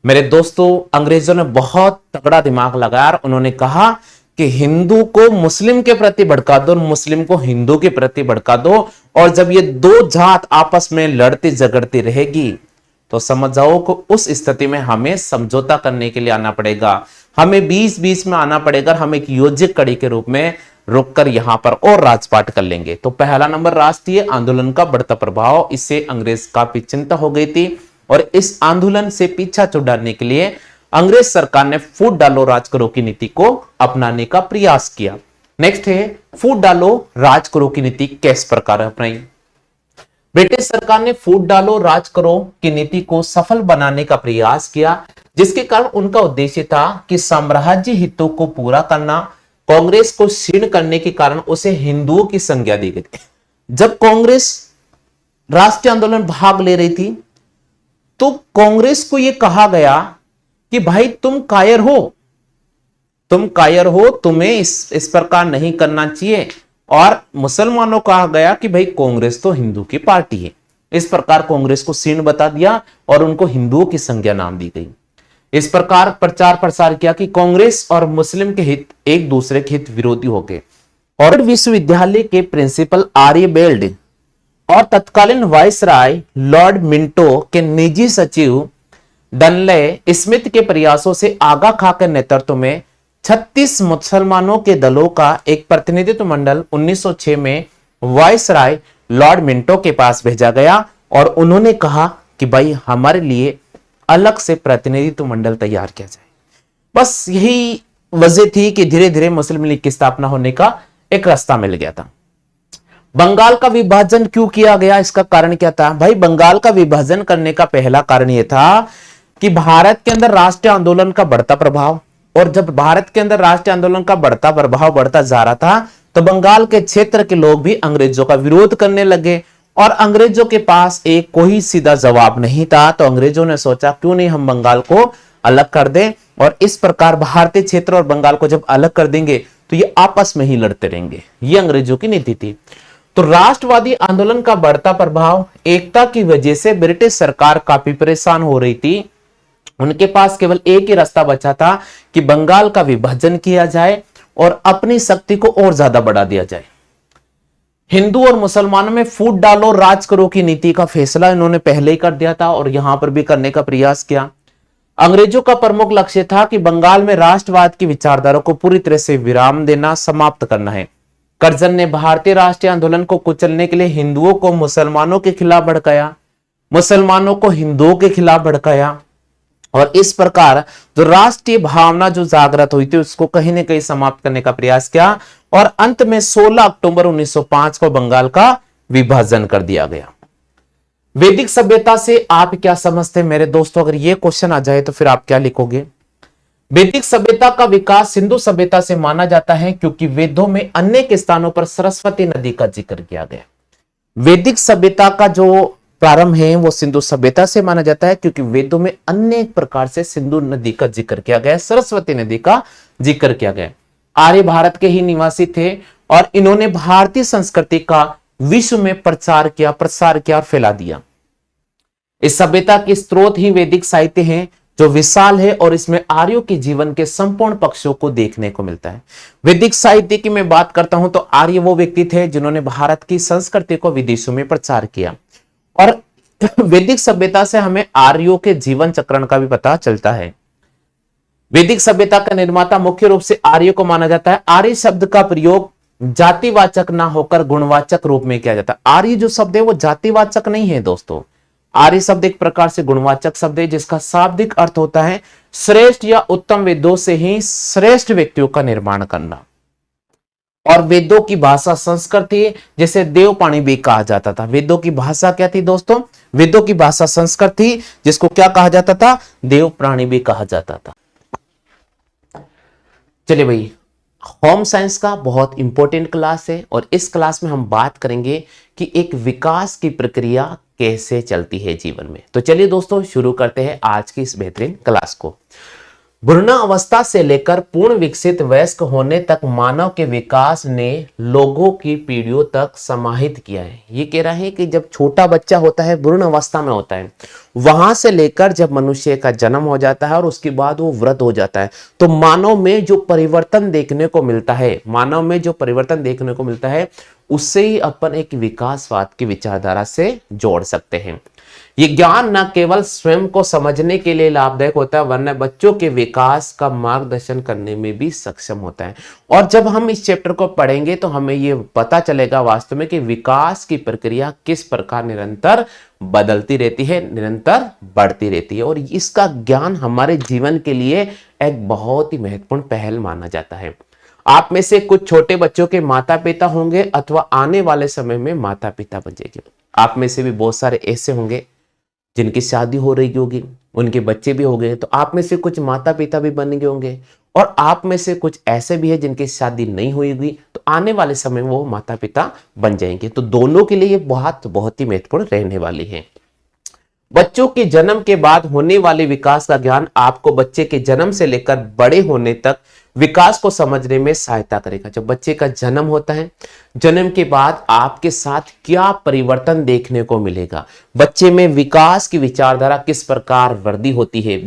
मेरे दोस्तों, अंग्रेजों ने बहुत तगड़ा दिमाग लगाया और उन्होंने कहा कि हिंदू को मुस्लिम के प्रति भड़का दो और मुस्लिम को हिंदू के प्रति भड़का दो, और जब ये दो जात आपस में लड़ती झगड़ती रहेगी तो समझ जाओ कि उस स्थिति में हमें समझौता करने के लिए आना पड़ेगा, हमें बीच बीच में आना पड़ेगा, हम एक योजक कड़ी के रूप में रुककर यहां पर और राजपाट कर लेंगे। तो पहला नंबर, राष्ट्रीय आंदोलन का बढ़ता प्रभाव, इससे अंग्रेज काफी चिंता हो गई थी और इस आंदोलन से पीछा छुड़ाने के लिए अंग्रेज सरकार ने फूट डालो राज करो की नीति को अपनाने का प्रयास किया। नेक्स्ट है, फूट डालो राज करो की नीति किस प्रकार अपनाई? ब्रिटिश सरकार ने फूट डालो राज करो की नीति को सफल बनाने का प्रयास किया, जिसके कारण उनका उद्देश्य था कि साम्राज्य हितों को पूरा करना। कांग्रेस को क्षीण करने के कारण उसे हिंदुओं की संज्ञा दी गई। जब कांग्रेस राष्ट्रीय आंदोलन भाग ले रही थी तो कांग्रेस को यह कहा गया कि भाई, तुम कायर हो, तुम्हें इस प्रकार नहीं करना चाहिए। और मुसलमानों को कहा गया कि भाई, कांग्रेस तो हिंदू की पार्टी है। इस प्रकार कांग्रेस को क्षीण बता दिया और उनको हिंदुओं की संज्ञा नाम दी गई। इस प्रकार प्रचार प्रसार किया कि कांग्रेस और मुस्लिम के हित एक दूसरे के हित विरोधी हो गए। और विश्वविद्यालय के प्रिंसिपल आर्यबेल्ट और तत्कालीन वायसराय लॉर्ड मिंटो के निजी सचिव डनले स्मिथ के प्रयासों से आगा खां के नेतृत्व में 36 मुसलमानों के दलों का एक प्रतिनिधित्व मंडल 1906 में वायसराय लॉर्ड मिंटो के पास भेजा गया और उन्होंने कहा कि भाई, हमारे लिए अलग से प्रतिनिधित्व मंडल तैयार किया जाए। बस यही वजह थी कि धीरे धीरे मुस्लिम लीग की स्थापना होने का एक रास्ता मिल गया था। बंगाल का विभाजन क्यों किया गया? इसका कारण क्या था? भाई, बंगाल का विभाजन करने का पहला कारण यह था कि भारत के अंदर राष्ट्रीय आंदोलन का बढ़ता प्रभाव, और जब भारत के अंदर राष्ट्रीय आंदोलन का बढ़ता प्रभाव बढ़ता जा रहा था तो बंगाल के क्षेत्र के लोग भी अंग्रेजों का विरोध करने लगे और अंग्रेजों के पास एक कोई सीधा जवाब नहीं था। तो अंग्रेजों ने सोचा, क्यों नहीं हम बंगाल को अलग कर दें, और इस प्रकार भारतीय क्षेत्र और बंगाल को जब अलग कर देंगे तो ये आपस में ही लड़ते रहेंगे। ये अंग्रेजों की नीति थी। तो राष्ट्रवादी आंदोलन का बढ़ता प्रभाव, एकता की वजह से ब्रिटिश सरकार काफी परेशान हो रही थी। उनके पास केवल एक ही रास्ता बचा था कि बंगाल का विभाजन किया जाए और अपनी शक्ति को और ज्यादा बढ़ा दिया जाए। हिंदू और मुसलमानों में फूट डालो राज करो की नीति का फैसला इन्होंने पहले ही कर दिया था और यहां पर भी करने का प्रयास किया। अंग्रेजों का प्रमुख लक्ष्य था कि बंगाल में राष्ट्रवाद की विचारधारा को पूरी तरह से विराम देना, समाप्त करना है। कर्जन ने भारतीय राष्ट्रीय आंदोलन को कुचलने के लिए हिंदुओं को मुसलमानों के खिलाफ भड़काया, मुसलमानों को हिंदुओं के खिलाफ भड़काया और इस प्रकार जो राष्ट्रीय भावना जो जागृत हुई थी उसको कहीं ना कहीं समाप्त करने का प्रयास किया और अंत में 16 अक्टूबर 1905 को बंगाल का विभाजन कर दिया गया। वैदिक सभ्यता से आप क्या समझते हैं मेरे दोस्तों? अगर ये क्वेश्चन आ जाए तो फिर आप क्या लिखोगे? वैदिक सभ्यता का विकास सिंधु सभ्यता से माना जाता है क्योंकि वेदों में अनेक स्थानों पर सरस्वती नदी का जिक्र किया गया। वैदिक सभ्यता का जो प्रारंभ है वो सिंधु सभ्यता से माना जाता है क्योंकि वेदों में अनेक प्रकार से सिंधु नदी का जिक्र किया गया, सरस्वती नदी का जिक्र किया गया। आर्य भारत के ही निवासी थे और इन्होंने भारतीय संस्कृति का विश्व में प्रसार किया और फैला दिया। इस सभ्यता के स्रोत ही वैदिक साहित्य है जो विशाल है और इसमें आर्यों के जीवन के संपूर्ण पक्षों को देखने को मिलता है। वैदिक साहित्य की मैं बात करता हूं तो आर्य वो व्यक्ति थे जिन्होंने भारत की संस्कृति को विदेशों में प्रचार किया और वैदिक सभ्यता से हमें आर्यों के जीवन चक्रण का भी पता चलता है। वैदिक सभ्यता का निर्माता मुख्य रूप से आर्य को माना जाता है। आर्य शब्द का प्रयोग जातिवाचक ना होकर गुणवाचक रूप में किया जाता है। आर्य जो शब्द है वो जातिवाचक नहीं है दोस्तों। आर्य शब्द एक प्रकार से गुणवाचक शब्द है जिसका शाब्दिक अर्थ होता है श्रेष्ठ या उत्तम वेदों से ही श्रेष्ठ व्यक्तियों का निर्माण करना। और वेदों की भाषा संस्कृत थी, जैसे देवपाणी भी कहा जाता था। वेदों की भाषा क्या थी दोस्तों? वेदों की भाषा संस्कृत थी जिसको क्या कहा जाता था? देवप्राणी भी कहा जाता था। चलिए भाई, होम साइंस का बहुत इंपॉर्टेंट क्लास है और इस क्लास में हम बात करेंगे कि एक विकास की प्रक्रिया कैसे चलती है जीवन में। तो चलिए दोस्तों शुरू करते हैं आज की इस बेहतरीन क्लास को। भ्रूण अवस्था से लेकर पूर्ण विकसित वयस्क होने तक मानव के विकास ने लोगों की पीढ़ियों तक समाहित किया है। ये कह रहा है कि जब छोटा बच्चा होता है, भ्रूण अवस्था में होता है, वहां से लेकर जब मनुष्य का जन्म हो जाता है और उसके बाद वो वृद्ध हो जाता है, तो मानव में जो परिवर्तन देखने को मिलता है, उससे ही अपन एक विकासवाद की विचारधारा से जोड़ सकते हैं। ये ज्ञान न केवल स्वयं को समझने के लिए लाभदायक होता है वरना बच्चों के विकास का मार्गदर्शन करने में भी सक्षम होता है। और जब हम इस चैप्टर को पढ़ेंगे तो हमें ये पता चलेगा वास्तव में कि विकास की प्रक्रिया किस प्रकार निरंतर बदलती रहती है, निरंतर बढ़ती रहती है और इसका ज्ञान हमारे जीवन के लिए एक बहुत ही महत्वपूर्ण पहल माना जाता है। आप में से कुछ छोटे बच्चों के माता पिता होंगे अथवा आने वाले समय में माता पिता बन जाएंगे। आप में से भी बहुत सारे ऐसे होंगे जिनकी शादी हो रही होगी, उनके बच्चे भी हो गए, तो आप में से कुछ माता पिता भी बन गए होंगे और आप में से कुछ ऐसे भी है जिनकी शादी नहीं हुई होगी, तो आने वाले समय में वो माता पिता बन जाएंगे। तो दोनों के लिए ये बहुत ही महत्वपूर्ण रहने वाली है। बच्चों के जन्म के बाद होने वाले विकास का ज्ञान आपको बच्चे के जन्म से लेकर बड़े होने तक विकास को समझने में सहायता करेगा। जब बच्चे का जन्म होता है, जन्म के बाद आपके साथ क्या परिवर्तन देखने को मिलेगा, बच्चे में विकास की विचारधारा किस प्रकार वृद्धि होती है,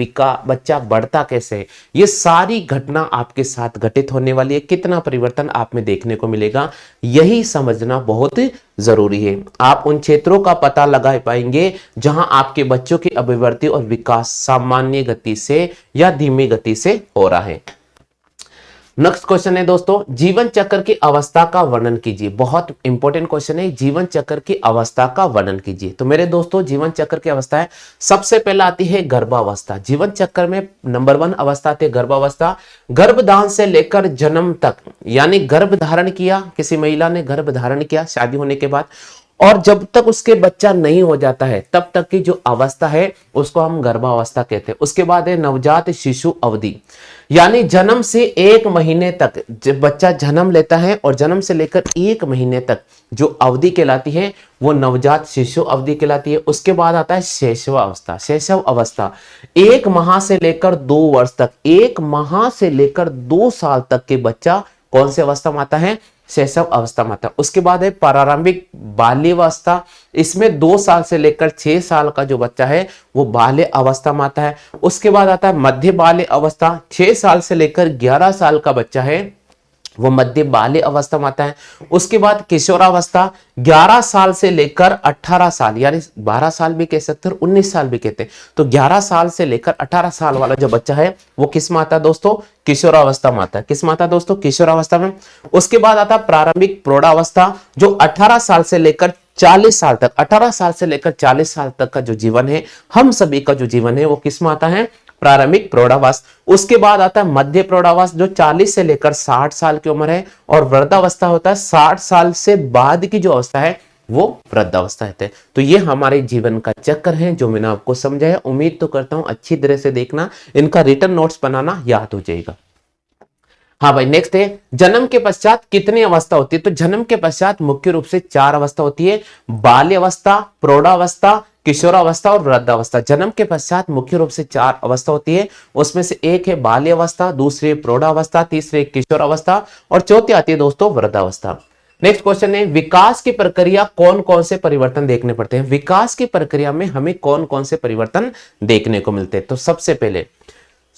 बच्चा बढ़ता कैसे है, ये सारी घटना आपके साथ घटित होने वाली है। कितना परिवर्तन आप में देखने को मिलेगा, यही समझना बहुत जरूरी है। आप उन क्षेत्रों का पता लगा पाएंगे जहां आपके बच्चों की अभिवृद्धि और विकास सामान्य गति से या धीमी गति से हो रहा है। नेक्स्ट क्वेश्चन है दोस्तों, जीवन चक्र की अवस्था का वर्णन कीजिए। बहुत इंपॉर्टेंट क्वेश्चन है, जीवन चक्र की अवस्था का वर्णन कीजिए। तो मेरे दोस्तों, जीवन चक्र की अवस्था है, सबसे पहला आती है गर्भावस्था। जीवन चक्र में नंबर 1 अवस्था आती है गर्भावस्था। गर्भधान से लेकर जन्म तक, यानी गर्भ धारण किया, किसी महिला ने गर्भ धारण किया शादी होने के बाद, और जब तक उसके बच्चा नहीं हो जाता है तब तक की जो अवस्था है उसको हम गर्भावस्था कहते हैं। उसके बाद है नवजात शिशु अवधि, यानी जन्म से 1 महीने तक जब बच्चा जन्म लेता है और जन्म से लेकर 1 महीने तक जो अवधि कहलाती है वो नवजात शिशु अवधि कहलाती है। उसके बाद आता है शैशव अवस्था। शैशव अवस्था 1 माह से लेकर 2 वर्ष तक, 1 माह से लेकर 2 साल तक के बच्चा कौन सी अवस्था में आता है? शैशव अवस्था में आता है। उसके बाद है प्रारंभिक बाल्यावस्था, इसमें 2 साल से लेकर 6 साल का जो बच्चा है वो बाल्य अवस्था में आता है। उसके बाद आता है मध्य बाल्य अवस्था, 6 साल से लेकर 11 साल का बच्चा है वो मध्य बाल्य अवस्था में आता है। उसके बाद किशोरावस्था, 11 साल से लेकर 18 साल, यानी 12 साल भी कह सकते हैं, 19 साल भी कहते हैं। तो 11 साल से लेकर 18 साल वाला जो बच्चा है वो किस में आता है दोस्तों? किशोरावस्था में आता है। किस में आता है दोस्तों? किशोरावस्था में। उसके बाद आता है प्रारंभिक प्रौढ़ावस्था, जो 18 साल से लेकर 40 साल तक, 18 साल से लेकर 40 साल तक का जो जीवन है, हम सभी का जो जीवन है वो किस में आता है? प्रारंभिक प्रौढ़ावास। उसके बाद आता है मध्य प्रौढ़ावास, जो 40 से लेकर 60 साल की उम्र है। और वृद्धावस्था होता है 60 साल से बाद की जो अवस्था है वो वृद्धावस्था है। तो ये हमारे जीवन का चक्र है जो मैंने आपको समझाया। उम्मीद तो करता हूं अच्छी तरह से देखना, इनका रिटर्न नोट्स बनाना याद हो जाएगा। हाँ भाई, नेक्स्ट है जन्म के पश्चात कितनी अवस्था होती है? तो जन्म के पश्चात मुख्य रूप से 4 अवस्था होती है, बाल्य अवस्था, प्रौढ़ावस्था, किशोरावस्था और वृद्धावस्था। जन्म के पश्चात मुख्य रूप से 4 अवस्था होती है, उसमें से एक है बाल्य अवस्था, दूसरी प्रौढ़ावस्था, तीसरी किशोरावस्था और चौथी आती है दोस्तों वृद्धावस्था। नेक्स्ट क्वेश्चन है विकास की प्रक्रिया कौन कौन से परिवर्तन देखने पड़ते हैं? विकास की प्रक्रिया में हमें कौन कौन से परिवर्तन देखने को मिलते हैं? तो सबसे पहले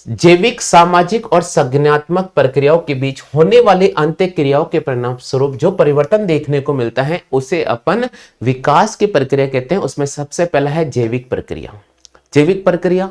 जैविक, सामाजिक और संज्ञानात्मक प्रक्रियाओं के बीच होने वाली अंत्य क्रियाओं के परिणाम स्वरूप जो परिवर्तन देखने को मिलता है उसे अपन विकास की प्रक्रिया कहते हैं। उसमें सबसे पहला है जैविक प्रक्रिया। जैविक प्रक्रिया,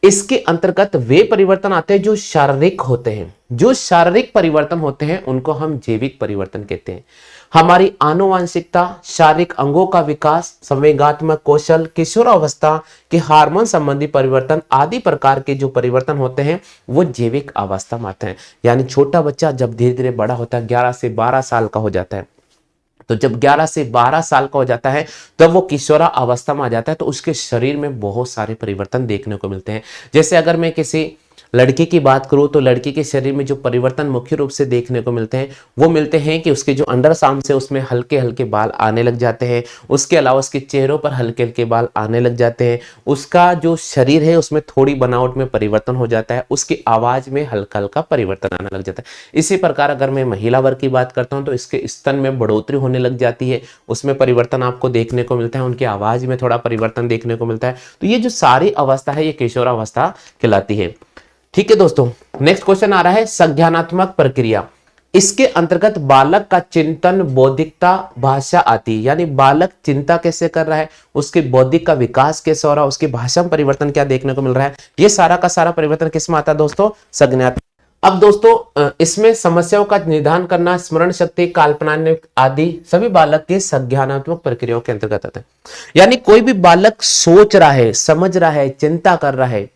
इसके अंतर्गत वे परिवर्तन आते हैं जो शारीरिक होते हैं। जो शारीरिक परिवर्तन होते हैं उनको हम जैविक परिवर्तन कहते हैं। हमारी आनुवांशिकता, शारीरिक अंगों का विकास, संवेगात्मक कौशल, किशोरावस्था के हार्मोन संबंधी परिवर्तन आदि प्रकार के जो परिवर्तन होते हैं वो जैविक अवस्था में आते हैं। यानी छोटा बच्चा जब धीरे धीरे बड़ा होता है, 11 से 12 साल का हो जाता है, तो जब 11 से 12 साल का हो जाता है तब वो किशोरा अवस्था में आ जाता है, तो उसके शरीर में बहुत सारे परिवर्तन देखने को मिलते हैं। जैसे अगर मैं किसी लड़के की बात करूं तो लड़की के शरीर में जो परिवर्तन मुख्य रूप से देखने को मिलते हैं वो मिलते हैं कि उसके जो अंडर आर्म से उसमें हल्के हल्के बाल आने लग जाते हैं। उसके अलावा उसके चेहरों पर हल्के हल्के बाल आने लग जाते हैं। उसका जो शरीर है उसमें थोड़ी बनावट में परिवर्तन हो जाता है। उसकी आवाज में हल्का हल्का परिवर्तन आने लग जाता है। इसी प्रकार अगर मैं महिला वर्ग की बात करता हूं तो इसके स्तन में बढ़ोतरी होने लग जाती है, उसमें परिवर्तन आपको देखने को मिलता है। उनकी आवाज में थोड़ा परिवर्तन देखने को मिलता है। तो ये जो सारी अवस्था है ये किशोरावस्था कहलाती है। ठीक है दोस्तों, नेक्स्ट क्वेश्चन आ रहा है संज्ञानात्मक प्रक्रिया। इसके अंतर्गत बालक का चिंतन, बौद्धिकता, भाषा आती है। यानी बालक चिंता कैसे कर रहा है, उसके बौद्धिक का विकास कैसे हो रहा है, उसकी भाषा में परिवर्तन क्या देखने को मिल रहा है, ये सारा का सारा परिवर्तन किस में आता है दोस्तों? संज्ञानात्मक। अब दोस्तों इसमें समस्याओं का निदान करना, स्मरण शक्ति, कल्पना आदि सभी बालक के संज्ञानात्मक प्रक्रियाओं के अंतर्गत आते हैं। यानी कोई भी बालक सोच रहा है, समझ रहा है, चिंता कर रहा है,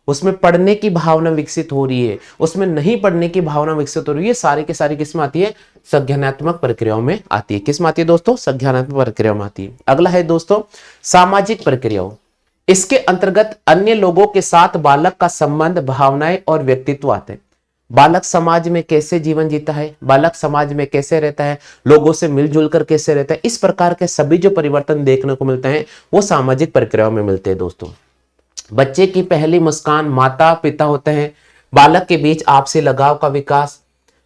उसमें पढ़ने की भावना विकसित हो रही है, उसमें नहीं पढ़ने की भावना विकसित हो रही है, सारी की सारी किस में आती है? संज्ञानात्मक प्रक्रियाओं में आती है। किस में आती है दोस्तों? संज्ञानात्मक प्रक्रियाओं में आती है। अगला है दोस्तों सामाजिक प्रक्रियाओं। इसके अंतर्गत अन्य लोगों के साथ बालक का संबंध, भावनाएं और व्यक्तित्व आते हैं। बालक समाज में कैसे जीवन जीता है, बालक समाज में कैसे रहता है, लोगों से मिलजुल कर कैसे रहता है, इस प्रकार के सभी जो परिवर्तन देखने को मिलते हैं वो सामाजिक प्रक्रियाओं में मिलते हैं दोस्तों। बच्चे की पहली मुस्कान, माता पिता होते हैं। बालक के बीच आपसी लगाव का विकास,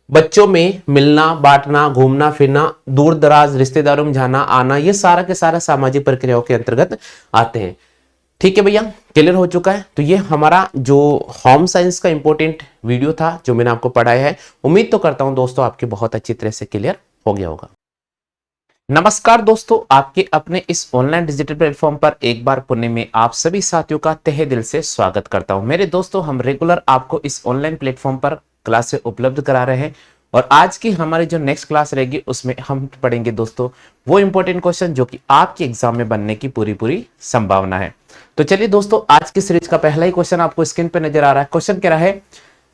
बच्चों में मिलना, बांटना, घूमना फिरना, दूर दराज रिश्तेदारों में जाना आना, ये सारा के सारा सामाजिक प्रक्रियाओं के अंतर्गत आते हैं। ठीक है भैया, क्लियर हो चुका है। तो ये हमारा जो होम साइंस का इंपॉर्टेंट वीडियो था जो मैंने आपको पढ़ाया है, उम्मीद तो करता हूं दोस्तों आपके बहुत अच्छी तरह से क्लियर हो गया होगा। नमस्कार दोस्तों, आपके अपने इस ऑनलाइन डिजिटल प्लेटफॉर्म पर एक बार पुणे में आप सभी साथियों का तहे दिल से स्वागत करता हूं। मेरे दोस्तों, हम रेगुलर आपको इस ऑनलाइन प्लेटफॉर्म पर क्लासें उपलब्ध करा रहे हैं और आज की हमारी जो नेक्स्ट क्लास रहेगी उसमें हम पढ़ेंगे दोस्तों वो इंपॉर्टेंट क्वेश्चन जो कि आपके एग्जाम में बनने की पूरी पूरी संभावना है। तो चलिए दोस्तों, आज की सीरीज का पहला ही क्वेश्चन आपको स्क्रीन पर नजर आ रहा है। क्वेश्चन कह रहा है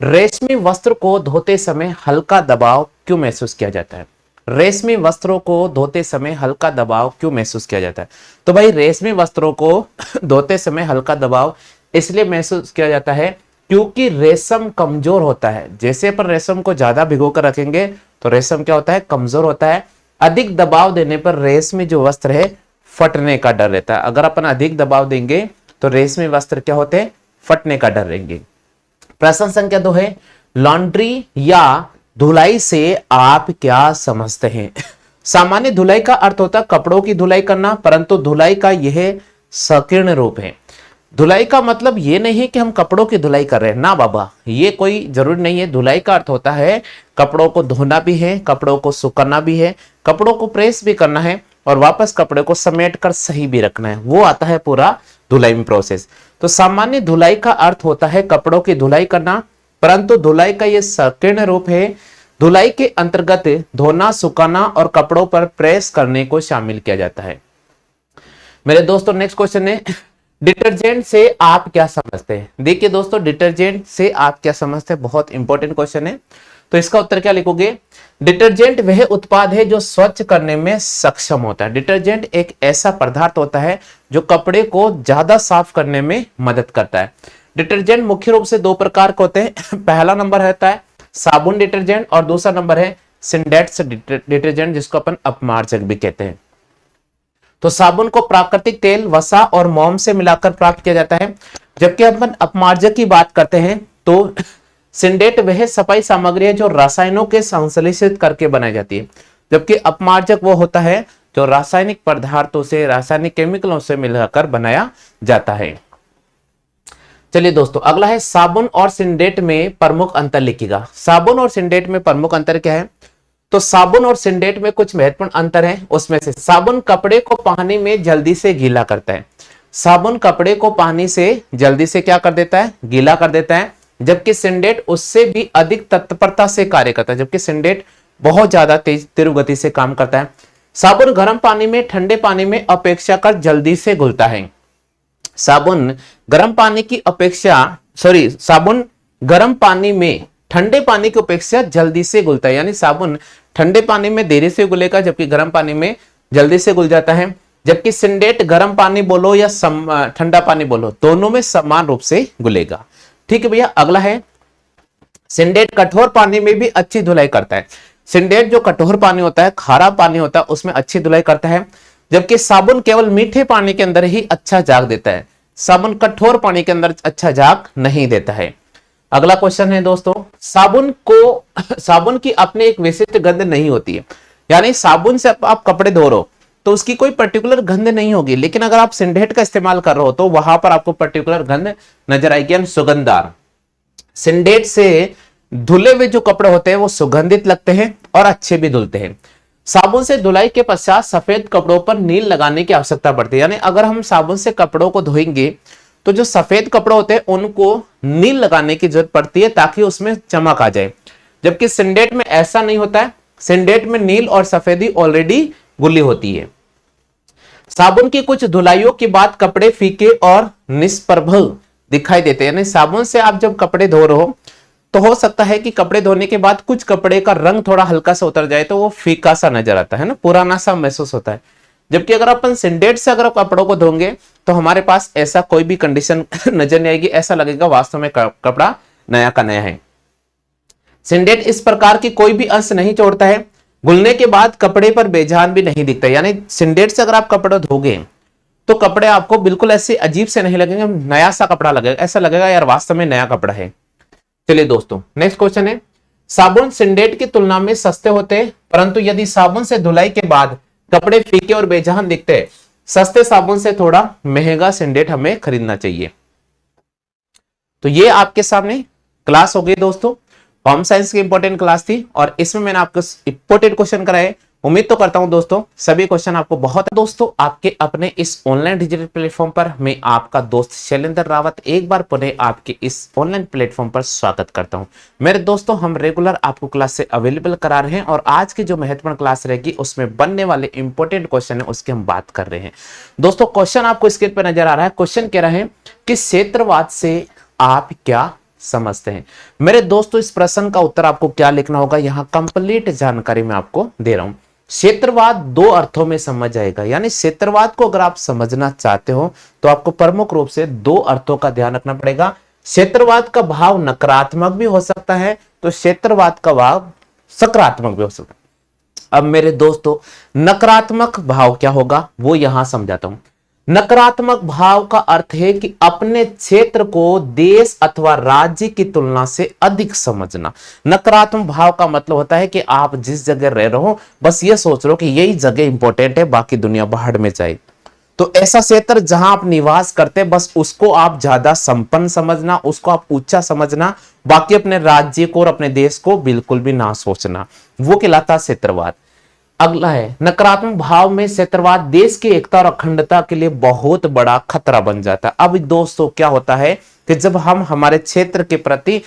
रेशमी वस्त्र को धोते समय हल्का दबाव क्यों महसूस किया जाता है? रेशमी वस्त्रों को धोते समय हल्का दबाव क्यों महसूस किया जाता है? तो भाई रेशमी वस्त्रों को धोते समय हल्का दबाव इसलिए महसूस किया जाता है क्योंकि रेशम कमजोर होता है। जैसे अपन रेशम को ज्यादा भिगो कर रखेंगे तो रेशम क्या होता है? कमजोर होता है। अधिक दबाव देने पर रेशमी जो वस्त्र है फटने का डर रहता है। अगर अपन अधिक दबाव देंगे तो रेशमी वस्त्र क्या होते हैं? फटने का डर रहेंगे। प्रश्न संख्या 2 है लॉन्ड्री या धुलाई से आप क्या समझते हैं? सामान्य धुलाई का अर्थ होता है कपड़ों की धुलाई करना, परंतु धुलाई का यह संकीर्ण रूप है। धुलाई का मतलब ये नहीं है कि हम कपड़ों की धुलाई कर रहे हैं, ना बाबा, ये कोई जरूरी नहीं है। धुलाई का अर्थ होता है कपड़ों को धोना भी है, कपड़ों को सुखाना भी है, कपड़ों को प्रेस भी करना है और वापस कपड़े को समेट कर सही भी रखना है, वो आता है पूरा धुलाई में प्रोसेस। तो सामान्य धुलाई का अर्थ होता है कपड़ों की धुलाई करना, परंतु धुलाई का यह संकीर्ण रूप है। धुलाई के अंतर्गत धोना, सुखाना और कपड़ों पर प्रेस करने को शामिल किया जाता है। मेरे दोस्तों नेक्स्ट क्वेश्चन है, डिटर्जेंट से आप क्या समझते हैं? देखिए दोस्तों, डिटर्जेंट से आप क्या समझते हैं, बहुत इंपॉर्टेंट क्वेश्चन है। तो इसका उत्तर क्या लिखोगे? डिटर्जेंट वह उत्पाद है जो स्वच्छ करने में सक्षम होता है। डिटर्जेंट एक ऐसा पदार्थ होता है जो कपड़े को ज्यादा साफ करने में मदद करता है। डिटर्जेंट मुख्य रूप से दो प्रकार के होते हैं। पहला नंबर रहता है साबुन डिटर्जेंट और दूसरा नंबर है सिंथेटिक डिटर्जेंट, जिसको अपन अपमार्जक भी कहते हैं। तो साबुन को प्राकृतिक तेल, वसा और मोम से मिलाकर प्राप्त किया जाता है, जबकि अपन अपमार्जक की बात करते हैं तो सिंथेटिक वह सफाई सामग्री है जो रसायनों के संश्लेषित करके बनाई जाती है, जबकि अपमार्जक वो होता है जो रासायनिक पदार्थों से, रासायनिक केमिकलों से मिलाकर बनाया जाता है। चलिए दोस्तों, अगला है साबुन और सिंथेटिक में प्रमुख अंतर लिखिएगा। साबुन और सिंथेटिक में प्रमुख अंतर क्या है? तो साबुन और सिंथेटिक में कुछ महत्वपूर्ण अंतर है। उसमें से साबुन कपड़े को पानी में जल्दी से गीला करता है। साबुन कपड़े को पानी से जल्दी से क्या कर देता है? गीला कर देता है, जबकि सिंथेटिक उससे भी अधिक तत्परता से कार्य करता है, जबकि सिंथेटिक बहुत ज्यादा तेज तीव्र गति से काम करता है। साबुन गर्म पानी में ठंडे पानी में अपेक्षाकृत जल्दी से घुलता है। साबुन गर्म पानी की अपेक्षा साबुन गर्म पानी में ठंडे पानी की अपेक्षा जल्दी से घुलता है, यानी साबुन ठंडे पानी में देरी से घुलेगा जबकि गर्म पानी में जल्दी से घुल जाता है। जबकि सिंथेटिक गर्म पानी बोलो या ठंडा पानी बोलो, दोनों में समान रूप से घुलेगा। ठीक है भैया, अगला है सिंथेटिक कठोर पानी में भी अच्छी धुलाई करता है। सिंथेटिक जो कठोर पानी होता है, खारा पानी होता है, उसमें अच्छी धुलाई करता है, जबकि साबुन केवल मीठे पानी के अंदर ही अच्छा झाग देता है। साबुन कठोर पानी के अंदर अच्छा झाग नहीं देता है। अगला क्वेश्चन है दोस्तों, साबुन की अपने एक विशिष्ट गंध नहीं होती है, यानी साबुन से आप कपड़े धो रहे हो तो उसकी कोई पर्टिकुलर गंध नहीं होगी, लेकिन अगर आप सिंथेटिक का इस्तेमाल कर रहे हो तो वहां पर आपको पर्टिकुलर गंध नजर आएगी, यानी सुगंधदार। सिंथेटिक से धुले हुए जो कपड़े होते हैं वो सुगंधित लगते हैं और अच्छे भी धुलते हैं। साबुन से धुलाई के पश्चात सफेद कपड़ों पर नील लगाने की आवश्यकता पड़ती है, यानी अगर हम साबुन से कपड़ों को धोएंगे तो जो सफेद कपड़े होते हैं उनको नील लगाने की जरूरत पड़ती है ताकि उसमें चमक आ जाए, जबकि सिंथेटिक में ऐसा नहीं होता है। सिंथेटिक में नील और सफेदी ऑलरेडी घुली होती है। साबुन की कुछ धुलाइयों के बाद कपड़े फीके और निष्प्रभ दिखाई देते हैं, यानी साबुन से आप जब कपड़े धो रहे हो तो हो सकता है कि कपड़े धोने के बाद कुछ कपड़े का रंग थोड़ा हल्का सा उतर जाए तो वो फीका सा नजर आता है ना, पुराना सा महसूस होता है। जबकि अगर अपन सिंथेटिक से अगर कपड़ों को धोंगे तो हमारे पास ऐसा कोई भी कंडीशन नजर नहीं आएगी, ऐसा लगेगा वास्तव में कपड़ा नया का नया है। सिंथेटिक इस प्रकार की कोई भी अंश नहीं छोड़ता है, घुलने के बाद कपड़े पर बेजान भी नहीं दिखता, यानी सिंथेटिक से अगर आप कपड़े धोगे तो कपड़े आपको बिल्कुल ऐसे अजीब से नहीं लगेंगे, नया सा कपड़ा लगेगा, ऐसा लगेगा यार वास्तव में नया कपड़ा है। चलिए दोस्तों, नेक्स्ट क्वेश्चन है, साबुन सिंथेटिक की तुलना में सस्ते होते हैं, परंतु यदि साबुन से धुलाई के बाद कपड़े फीके और बेजान दिखते हैं, सस्ते साबुन से थोड़ा महंगा सिंथेटिक हमें खरीदना चाहिए। तो ये आपके सामने क्लास हो गई दोस्तों, होम साइंस की इंपॉर्टेंट क्लास थी और इसमें मैंने आपको इंपॉर्टेंट क्वेश्चन कराए। उम्मीद तो करता हूं दोस्तों सभी क्वेश्चन आपको बहुत। दोस्तों आपके अपने इस ऑनलाइन डिजिटल प्लेटफॉर्म पर मैं आपका दोस्त शैलेंद्र रावत एक बार पुनः आपके इस ऑनलाइन प्लेटफॉर्म पर स्वागत करता हूं। मेरे दोस्तों, हम रेगुलर आपको क्लास से अवेलेबल करा रहे हैं और आज की जो महत्वपूर्ण क्लास रहेगी उसमें बनने वाले इंपॉर्टेंट क्वेश्चन है उसकी हम बात कर रहे हैं। दोस्तों क्वेश्चन आपको स्क्रीन पर नजर आ रहा है। क्वेश्चन कह रहे हैं कि क्षेत्रवाद से आप क्या समझते हैं। मेरे दोस्तों इस प्रश्न का उत्तर आपको क्या लिखना होगा, यहां कंप्लीट जानकारी मैं आपको दे रहा हूं। क्षेत्रवाद दो अर्थों में समझ जाएगा, यानी क्षेत्रवाद को अगर आप समझना चाहते हो तो आपको प्रमुख रूप से दो अर्थों का ध्यान रखना पड़ेगा। क्षेत्रवाद का भाव नकारात्मक भी हो सकता है तो क्षेत्रवाद का भाव सकारात्मक भी हो सकता है। अब मेरे दोस्तों नकारात्मक भाव क्या होगा वो यहां समझाता हूं। नकारात्मक भाव का अर्थ है कि अपने क्षेत्र को देश अथवा राज्य की तुलना से अधिक समझना। नकारात्मक भाव का मतलब होता है कि आप जिस जगह रह रहे हो बस ये सोच रहे हो कि यही जगह इंपॉर्टेंट है, बाकी दुनिया बाहर में जाए। तो ऐसा क्षेत्र जहां आप निवास करते हैं बस उसको आप ज्यादा संपन्न समझना, उसको आप ऊंचा समझना, बाकी अपने राज्य को और अपने देश को बिल्कुल भी ना सोचना, वो कहलाता है क्षेत्रवाद। अगला है नकारात्मक भाव में क्षेत्रवाद देश की एकता और अखंडता के लिए बहुत बड़ा खतरा बन जाता है। अब दोस्तों क्या होता है कि जब हम हमारे क्षेत्र के प्रति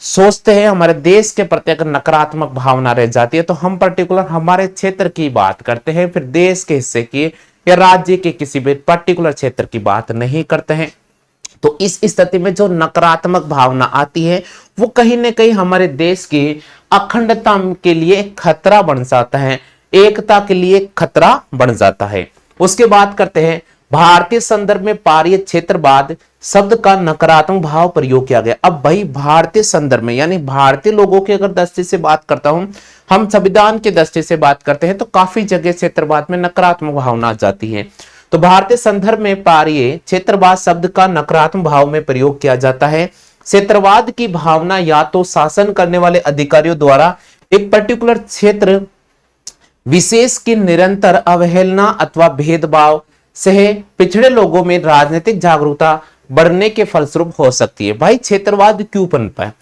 सोचते हैं, हमारे देश के प्रति अगर नकारात्मक भावना रह जाती है तो हम पर्टिकुलर हमारे क्षेत्र की बात करते हैं, फिर देश के हिस्से की या राज्य के किसी भी पर्टिकुलर क्षेत्र की बात नहीं करते हैं। तो इस स्थिति में जो नकारात्मक भावना आती है वो कहीं ना कहीं हमारे देश की अखंडता के लिए खतरा बन जाता है, एकता के लिए खतरा बन जाता है। उसके बाद करते हैं भारतीय संदर्भ में पारिय क्षेत्रवाद शब्द का नकारात्मक भाव प्रयोग किया गया। अब भाई भारतीय संदर्भ में यानी भारतीय लोगों की अगर दृष्टि से बात करता हूं, हम संविधान की दृष्टि से बात करते हैं तो काफी जगह क्षेत्रवाद में नकारात्मक भावना आ जाती है। तो भारतीय संदर्भ में पारिय क्षेत्रवाद शब्द का नकारात्मक भाव में प्रयोग किया जाता है। क्षेत्रवाद की भावना या तो शासन करने वाले अधिकारियों द्वारा एक पर्टिकुलर क्षेत्र विशेष की निरंतर अवहेलना अथवा भेदभाव से पिछड़े लोगों में राजनीतिक जागरूकता बढ़ने के फलस्वरूप हो सकती है। भाई क्षेत्रवाद क्यों पनपा है?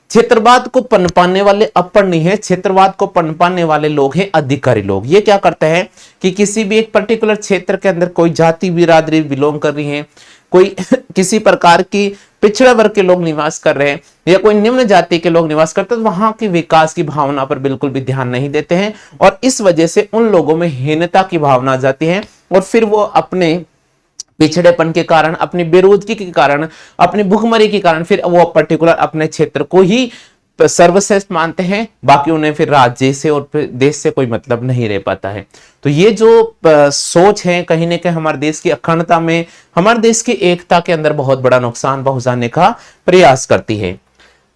क्षेत्रवाद को पनपाने वाले अपर नहीं है, क्षेत्रवाद को पनपाने वाले लोग हैं अधिकारी लोग। ये क्या करते हैं कि किसी भी एक पर्टिकुलर क्षेत्र के अंदर कोई जाति बिरादरी बिलोंग कर रही है, कोई किसी प्रकार की पिछड़े वर्ग के लोग निवास कर रहे हैं या कोई निम्न जाति के लोग निवास करते हैं, तो वहां की विकास की भावना पर बिल्कुल भी ध्यान नहीं देते हैं और इस वजह से उन लोगों में हीनता की भावना आ जाती है और फिर वो अपने पिछड़ेपन के कारण, अपनी बेरोजगारी के कारण, अपनी भुखमरी के कारण फिर वो पर्टिकुलर अपने क्षेत्र को ही सर्वश्रेष्ठ मानते हैं, बाकी उन्हें फिर राज्य से और फिर देश से कोई मतलब नहीं रह पाता है। तो ये जो सोच है कहीं ना कहीं हमारे देश की अखंडता में, हमारे देश की एकता के अंदर बहुत बड़ा नुकसान पहुंचाने का प्रयास करती है।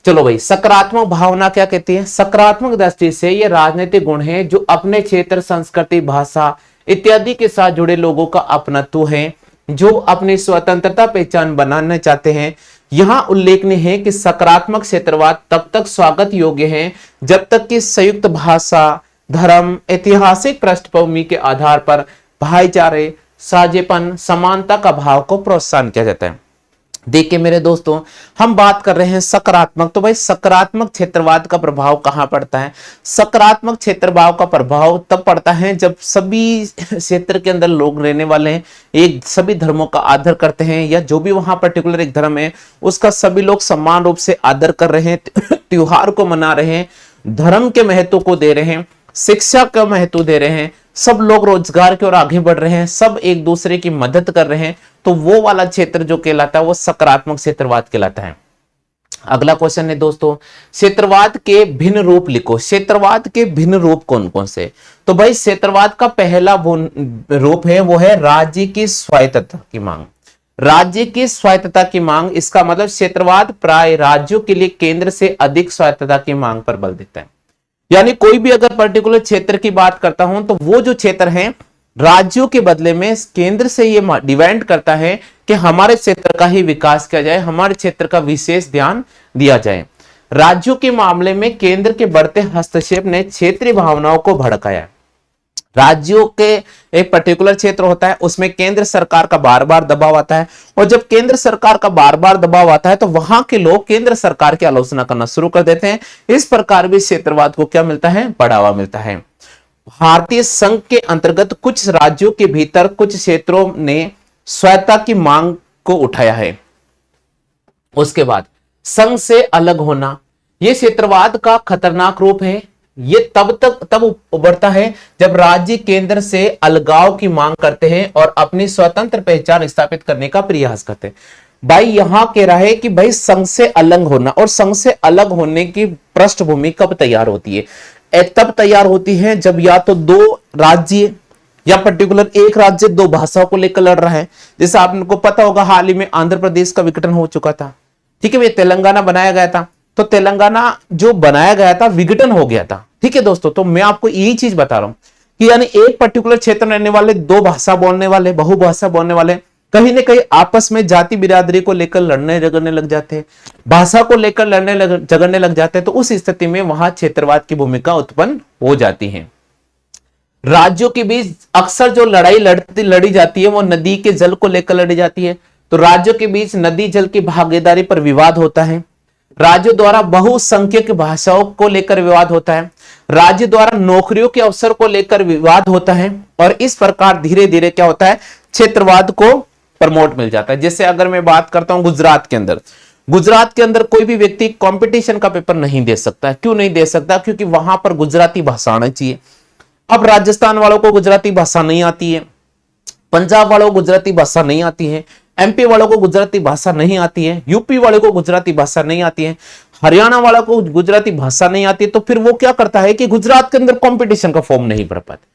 चलो भाई, सकारात्मक भावना क्या कहती है? सकारात्मक दृष्टि से ये राजनीतिक गुण है जो अपने क्षेत्र, संस्कृति, भाषा इत्यादि के साथ जुड़े लोगों का अपनत्व है, जो अपनी स्वतंत्रता पहचान बनाना चाहते हैं। यहां उल्लेखनीय है कि सकारात्मक क्षेत्रवाद तब तक स्वागत योग्य है जब तक कि संयुक्त भाषा, धर्म, ऐतिहासिक पृष्ठभूमि के आधार पर भाईचारे, साझेपन, समानता का भाव को प्रोत्साहन किया जाता है। देखिए मेरे दोस्तों, हम बात कर रहे हैं सकारात्मक, तो भाई सकारात्मक क्षेत्रवाद का प्रभाव कहां पड़ता है? सकारात्मक क्षेत्रवाद का प्रभाव तब पड़ता है जब सभी क्षेत्र के अंदर लोग रहने वाले हैं, एक सभी धर्मों का आदर करते हैं या जो भी वहां पर्टिकुलर एक धर्म है उसका सभी लोग समान रूप से आदर कर रहे हैं, त्योहार को मना रहे हैं, धर्म के महत्व को दे रहे हैं, शिक्षा का महत्व दे रहे हैं, सब लोग रोजगार की ओर आगे बढ़ रहे हैं, सब एक दूसरे की मदद कर रहे हैं, तो वो वाला क्षेत्र जो कहलाता है वो सकारात्मक क्षेत्रवाद कहलाता है। अगला क्वेश्चन है दोस्तों, क्षेत्रवाद के भिन्न रूप लिखो। क्षेत्रवाद के भिन्न रूप कौन कौन से? तो भाई क्षेत्रवाद का पहला रूप है वो है राज्य की स्वायत्तता की मांग। राज्य की स्वायत्तता की मांग, इसका मतलब क्षेत्रवाद प्राय राज्यों के लिए केंद्र से अधिक स्वायत्तता की मांग पर बल देता है। यानी कोई भी अगर पर्टिकुलर क्षेत्र की बात करता हूं तो वो जो क्षेत्र है राज्यों के बदले में केंद्र से ये डिमांड करता है कि हमारे क्षेत्र का ही विकास किया जाए, हमारे क्षेत्र का विशेष ध्यान दिया जाए। राज्यों के मामले में केंद्र के बढ़ते हस्तक्षेप ने क्षेत्रीय भावनाओं को भड़काया। राज्यों के एक पर्टिकुलर क्षेत्र होता है, उसमें केंद्र सरकार का बार बार दबाव आता है और जब केंद्र सरकार का बार बार दबाव आता है तो वहां के लोग केंद्र सरकार की आलोचना करना शुरू कर देते हैं। इस प्रकार भी क्षेत्रवाद को क्या मिलता है? बढ़ावा मिलता है। भारतीय संघ के अंतर्गत कुछ राज्यों के भीतर कुछ क्षेत्रों ने स्वायत्तता की मांग को उठाया है। उसके बाद संघ से अलग होना, यह क्षेत्रवाद का खतरनाक रूप है। ये तब उभरता है जब राज्य केंद्र से अलगाव की मांग करते हैं और अपनी स्वतंत्र पहचान स्थापित करने का प्रयास करते हैं। भाई यहां कह रहा है कि भाई संघ से अलग होना, और संघ से अलग होने की पृष्ठभूमि कब तैयार होती है? तब तैयार होती है जब या तो दो राज्य या पर्टिकुलर एक राज्य दो भाषाओं को लेकर लड़ रहा है। जैसे आपको पता होगा हाल ही में आंध्र प्रदेश का विघटन हो चुका था, ठीक है, तेलंगाना बनाया गया था, तो तेलंगाना जो बनाया गया था विघटन हो गया था, ठीक है दोस्तों। तो मैं आपको यही चीज बता रहा हूं कि यानी एक पर्टिकुलर क्षेत्र में रहने वाले दो भाषा बोलने वाले, बहुभाषा बोलने वाले कहीं ना कहीं आपस में जाति बिरादरी को लेकर लड़ने झगड़ने लग जाते हैं, भाषा को लेकर झगड़ने लग जाते हैं, तो उस स्थिति में वहां क्षेत्रवाद की भूमिका उत्पन्न हो जाती है। राज्यों के बीच अक्सर जो लड़ाई लड़ी जाती है वो नदी के जल को लेकर लड़ी जाती है। तो राज्यों के बीच नदी जल की भागीदारी पर विवाद होता है। राज्यों द्वारा बहुसंख्यक भाषाओं को लेकर विवाद होता है। राज्य द्वारा नौकरियों के अवसर को लेकर विवाद होता है। और इस प्रकार धीरे धीरे क्या होता है, क्षेत्रवाद को प्रमोट मिल जाता है। जैसे अगर मैं बात करता हूं गुजरात के अंदर कोई भी व्यक्ति कंपटीशन का पेपर नहीं दे सकता। क्यों नहीं दे सकता? क्योंकि वहां पर गुजराती भाषा आना चाहिए। अब राजस्थान वालों को गुजराती भाषा नहीं आती है, पंजाब वालों को गुजराती भाषा नहीं आती है, एमपी वालों को गुजराती भाषा नहीं आती है, यूपी वालों को गुजराती भाषा नहीं आती है, हरियाणा वालों को गुजराती भाषा नहीं आती है। तो फिर वो क्या करता है कि गुजरात के अंदर कंपटीशन का फॉर्म नहीं भर पाते।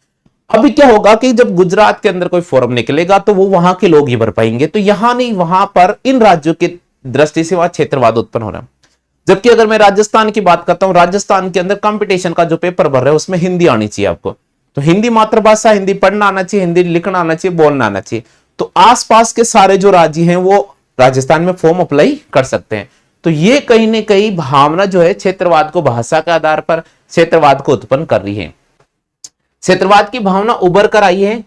अभी क्या होगा कि जब गुजरात के अंदर कोई फॉर्म निकलेगा तो वो वहां के लोग ही भर पाएंगे। तो यहां नहीं, वहां पर इन राज्यों की दृष्टि से वहां क्षेत्रवाद उत्पन्न हो रहा है। जबकि अगर मैं राजस्थान की बात करता हूं, राजस्थान के अंदर कंपटीशन का जो पेपर भर रहे हैं उसमें हिंदी आनी चाहिए आपको। तो हिंदी मातृभाषा, हिंदी पढ़ना आना चाहिए, हिंदी लिखना आना चाहिए, बोलना आना चाहिए। तो आसपास के सारे जो राज्य हैं वो राजस्थान में फॉर्म अप्लाई कर सकते हैं। तो ये कहीं ना कहीं भावना जो है क्षेत्रवाद को, भाषा के आधार पर क्षेत्रवाद को उत्पन्न कर रही है। क्षेत्रवाद की भावना उभर कर आई है।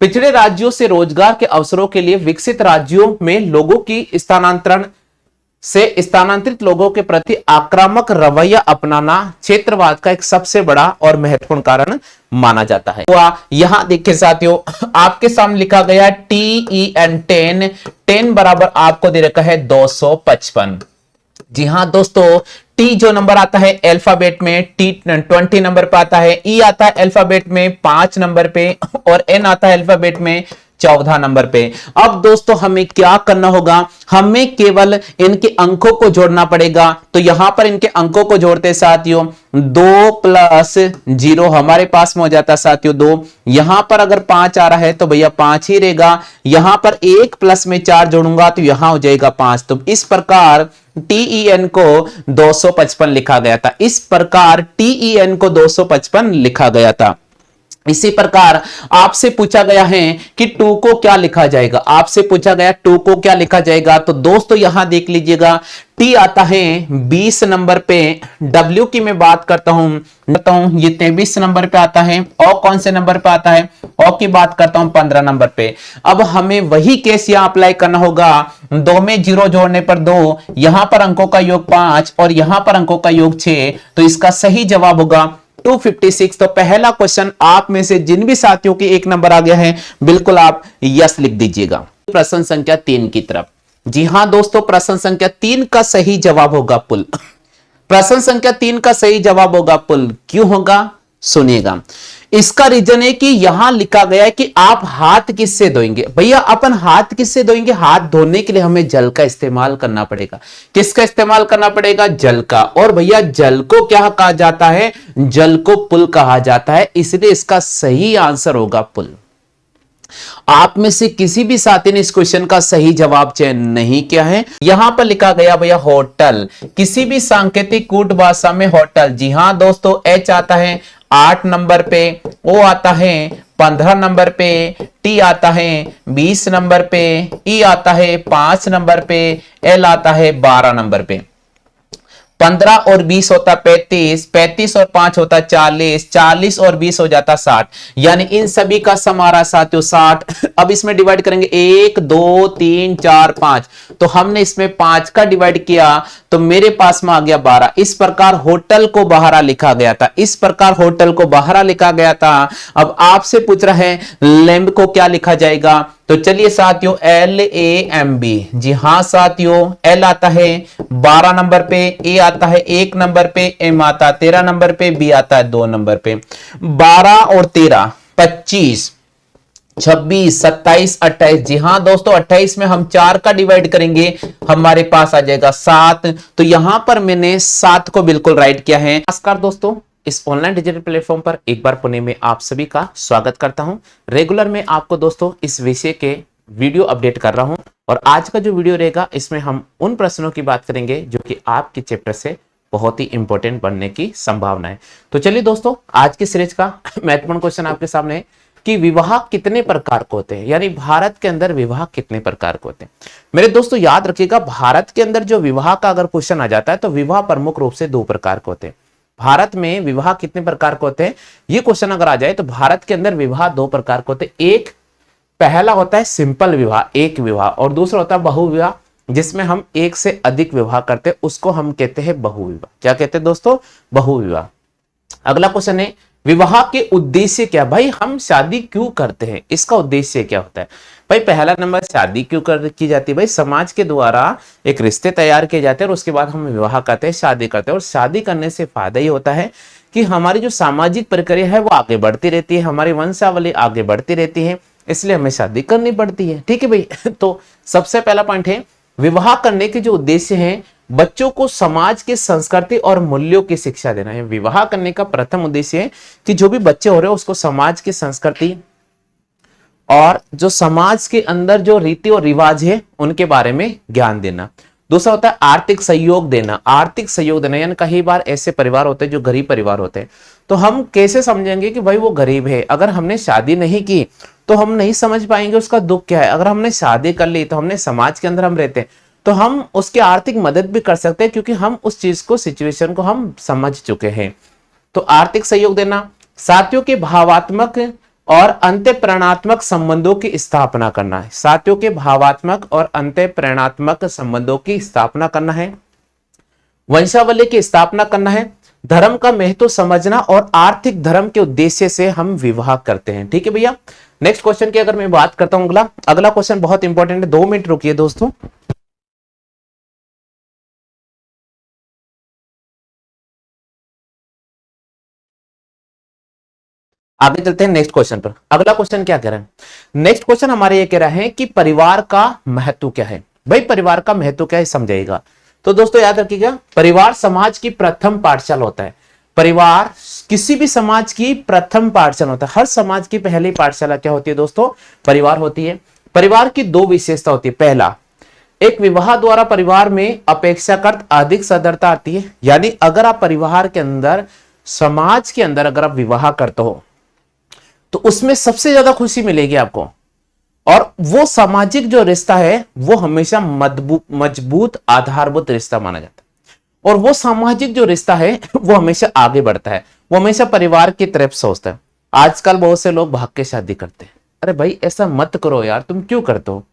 पिछड़े राज्यों से रोजगार के अवसरों के लिए विकसित राज्यों में लोगों की स्थानांतरण से स्थानांतरित लोगों के प्रति आक्रामक रवैया अपनाना क्षेत्रवाद का एक सबसे बड़ा और महत्वपूर्ण कारण माना जाता है। तो यहां देखिए साथियों, आपके सामने लिखा गया TEN 10 बराबर आपको दे रखा है 255। जी हां दोस्तों, टी जो नंबर आता है अल्फाबेट में, टी 20 नंबर पे आता है, ई आता है अल्फाबेट में 5 नंबर पे, और एन आता है अल्फाबेट में 14 नंबर पे। अब दोस्तों हमें क्या करना होगा, हमें केवल इनके अंकों को जोड़ना पड़ेगा। तो यहां पर इनके अंकों को जोड़ते साथियों 2 + 0 हमारे पास में हो जाता साथियों 2। यहां पर अगर 5 आ रहा है तो भैया 5 ही रहेगा। यहां पर 1 प्लस में 4 जोड़ूंगा तो यहां हो जाएगा 5। तो इस प्रकार TEN को 255 लिखा गया था। इस प्रकार TEN को 255 लिखा गया था। इसी प्रकार आपसे पूछा गया है कि 2 को क्या लिखा जाएगा, आपसे पूछा गया 2 को क्या लिखा जाएगा। तो दोस्तों यहां देख लीजिएगा, टी आता है 20 नंबर पे, डब्ल्यू की मैं बात करता हूं ये 23 नंबर पे आता है, और कौन से नंबर पे आता है, और की बात करता हूं 15 नंबर पे। अब हमें वही केस यहां अप्लाई करना होगा, 2 में 0 जोड़ने पर 2, यहां पर अंकों का योग 5 और यहां पर अंकों का योग 6। तो इसका सही जवाब होगा 256। तो पहला क्वेश्चन आप में से जिन भी साथियों की 1 नंबर आ गया है, बिल्कुल आप यस लिख दीजिएगा। प्रश्न संख्या 3 की तरफ। जी हां दोस्तों, प्रश्न संख्या 3 का सही जवाब होगा पुल। प्रश्न संख्या 3 का सही जवाब होगा पुल। क्यों होगा सुनिएगा। इसका रीजन है कि यहां लिखा गया है कि आप हाथ किससे धोएंगे। भैया अपन हाथ किससे धोएंगे, हाथ धोने के लिए हमें जल का इस्तेमाल करना पड़ेगा। किसका इस्तेमाल करना पड़ेगा, जल का। और भैया जल को क्या कहा जाता है, जल को पुल कहा जाता है, इसलिए इसका सही आंसर होगा पुल। आप में से किसी भी साथी ने इस क्वेश्चन का सही जवाब चयन नहीं किया है। यहां पर लिखा गया भैया होटल, किसी भी सांकेतिक कूट भाषा में होटल। जी हां दोस्तों, एच आता है 8 नंबर पे, ओ आता है 15 नंबर पे, टी आता है 20 नंबर पे, ई आता है 5 नंबर पे, एल आता है 12 नंबर पे। 15 और 20 होता 35, 35 और 5 होता 40, 40 और 20 हो जाता 60। यानी इन सभी का समारा साथियों 60। अब इसमें डिवाइड करेंगे 1 2 3 4 5। तो हमने इसमें 5 का डिवाइड किया तो मेरे पास में आ गया 12। इस प्रकार होटल को बाहरा लिखा गया था, इस प्रकार होटल को बाहरा लिखा गया था। अब आपसे पूछ रहा है लैम्ब को क्या लिखा जाएगा। तो चलिए साथियों LAMB। जी हां साथियों, L आता है 12 नंबर पे, A आता है 1 नंबर पे, M आता है 13 नंबर पे, B आता है 2 नंबर पे। 12 और 13 25, 26, 27, 28। जी हां दोस्तों, 28 में हम 4 का डिवाइड करेंगे, हमारे पास आ जाएगा 7। तो यहां पर मैंने 7 को बिल्कुल राइट किया है। नमस्कार दोस्तों, इस ऑनलाइन डिजिटल प्लेटफॉर्म पर एक बार पुणे में आप सभी का स्वागत करता हूं। रेगुलर में आपको दोस्तों इस विषय के वीडियो अपडेट कर रहा हूं, और आज का जो वीडियो रहेगा इसमें हम उन प्रश्नों की बात करेंगे जो कि आपके चैप्टर से बहुत ही इंपॉर्टेंट बनने की संभावना है। तो चलिए दोस्तों, आज की सीरीज का महत्वपूर्ण क्वेश्चन आपके सामने है कि विवाह कितने प्रकार के होते हैं, यानी भारत के अंदर विवाह कितने प्रकार के होते हैं। मेरे दोस्तों याद रखिएगा, भारत के अंदर जो विवाह का अगर क्वेश्चन आ जाता है तो विवाह प्रमुख रूप से 2 प्रकार के होते हैं। भारत में विवाह कितने प्रकार के होते हैं, ये क्वेश्चन अगर आ जाए तो भारत के अंदर विवाह 2 प्रकार के होते हैं। एक पहला होता है सिंपल विवाह, एक विवाह, और दूसरा होता है बहु विवाह, जिसमें हम एक से अधिक विवाह करते हैं, उसको हम कहते हैं बहु विवाह। क्या कहते हैं दोस्तों? बहु विवाह। अगला क्वेश्चन है विवाह के उद्देश्य क्या। भाई हम शादी क्यों करते हैं, इसका उद्देश्य क्या होता है। भाई पहला नंबर, शादी क्यों की जाती है। भाई समाज के द्वारा एक रिश्ते तैयार किए जाते हैं और उसके बाद हम विवाह करते हैं, शादी करते हैं, और शादी करने से फायदा ये होता है कि हमारी जो सामाजिक प्रक्रिया है वो आगे बढ़ती रहती है, हमारी वंशावली आगे बढ़ती रहती है, इसलिए हमें शादी करनी पड़ती है। ठीक है भाई। तो सबसे पहला पॉइंट है विवाह करने के जो उद्देश्य हैं, बच्चों को समाज के संस्कृति और मूल्यों की शिक्षा देना है। विवाह करने का प्रथम उद्देश्य है कि जो भी बच्चे हो रहे हैं उसको समाज की संस्कृति और जो समाज के अंदर जो रीति और रिवाज है उनके बारे में ज्ञान देना। दूसरा होता है आर्थिक सहयोग देना। आर्थिक सहयोग देना यानी कई बार ऐसे परिवार होते हैं जो गरीब परिवार होते हैं, तो हम कैसे समझेंगे कि भाई वो गरीब है। अगर हमने शादी नहीं की तो हम नहीं समझ पाएंगे उसका दुख क्या है। अगर हमने शादी कर ली तो हमने समाज के अंदर हम रहते हैं तो हम उसकी आर्थिक मदद भी कर सकते हैं, क्योंकि हम उस चीज को, सिचुएशन को हम समझ चुके हैं। तो आर्थिक सहयोग देना, साथियों के भावात्मक और अंतःप्रेरणात्मक संबंधों की स्थापना करना है। साथियों के भावात्मक और अंतःप्रेरणात्मक संबंधों की स्थापना करना है। वंशावली की स्थापना करना है। धर्म का महत्व समझना और आर्थिक धर्म के उद्देश्य से हम विवाह करते हैं। ठीक है भैया। नेक्स्ट क्वेश्चन की अगर मैं बात करता हूं, अगला क्वेश्चन बहुत इंपॉर्टेंट है, 2 मिनट रुकिए दोस्तों। आगे चलते हैं नेक्स्ट क्वेश्चन पर। अगला क्वेश्चन क्या कह रहा है? नेक्स्ट क्वेश्चन हमारे ये कह रहा है कि परिवार का महत्व क्या है। भाई परिवार का महत्व क्या है समझाइएगा। तो दोस्तों याद रखिएगा, परिवार समाज की प्रथम पाठशाला होता है। परिवार किसी भी समाज की प्रथम पाठशाला होता है। हर समाज की पहली पाठशाला क्या होती है दोस्तों? परिवार होती है। परिवार की 2 विशेषता होती है। पहला, एक विवाह द्वारा परिवार में अपेक्षाकृत अधिक सदरता आती है। यानी अगर आप परिवार के अंदर, समाज के अंदर अगर आप विवाह करते हो तो उसमें सबसे ज्यादा खुशी मिलेगी आपको, और वो सामाजिक जो रिश्ता है वो हमेशा मजबूत आधारभूत रिश्ता माना जाता है, और वो सामाजिक जो रिश्ता है वो हमेशा आगे बढ़ता है, वो हमेशा परिवार की तरफ सोचता है। आजकल बहुत से लोग भाग के शादी करते हैं। अरे भाई ऐसा मत करो यार, तुम क्यों करते हो?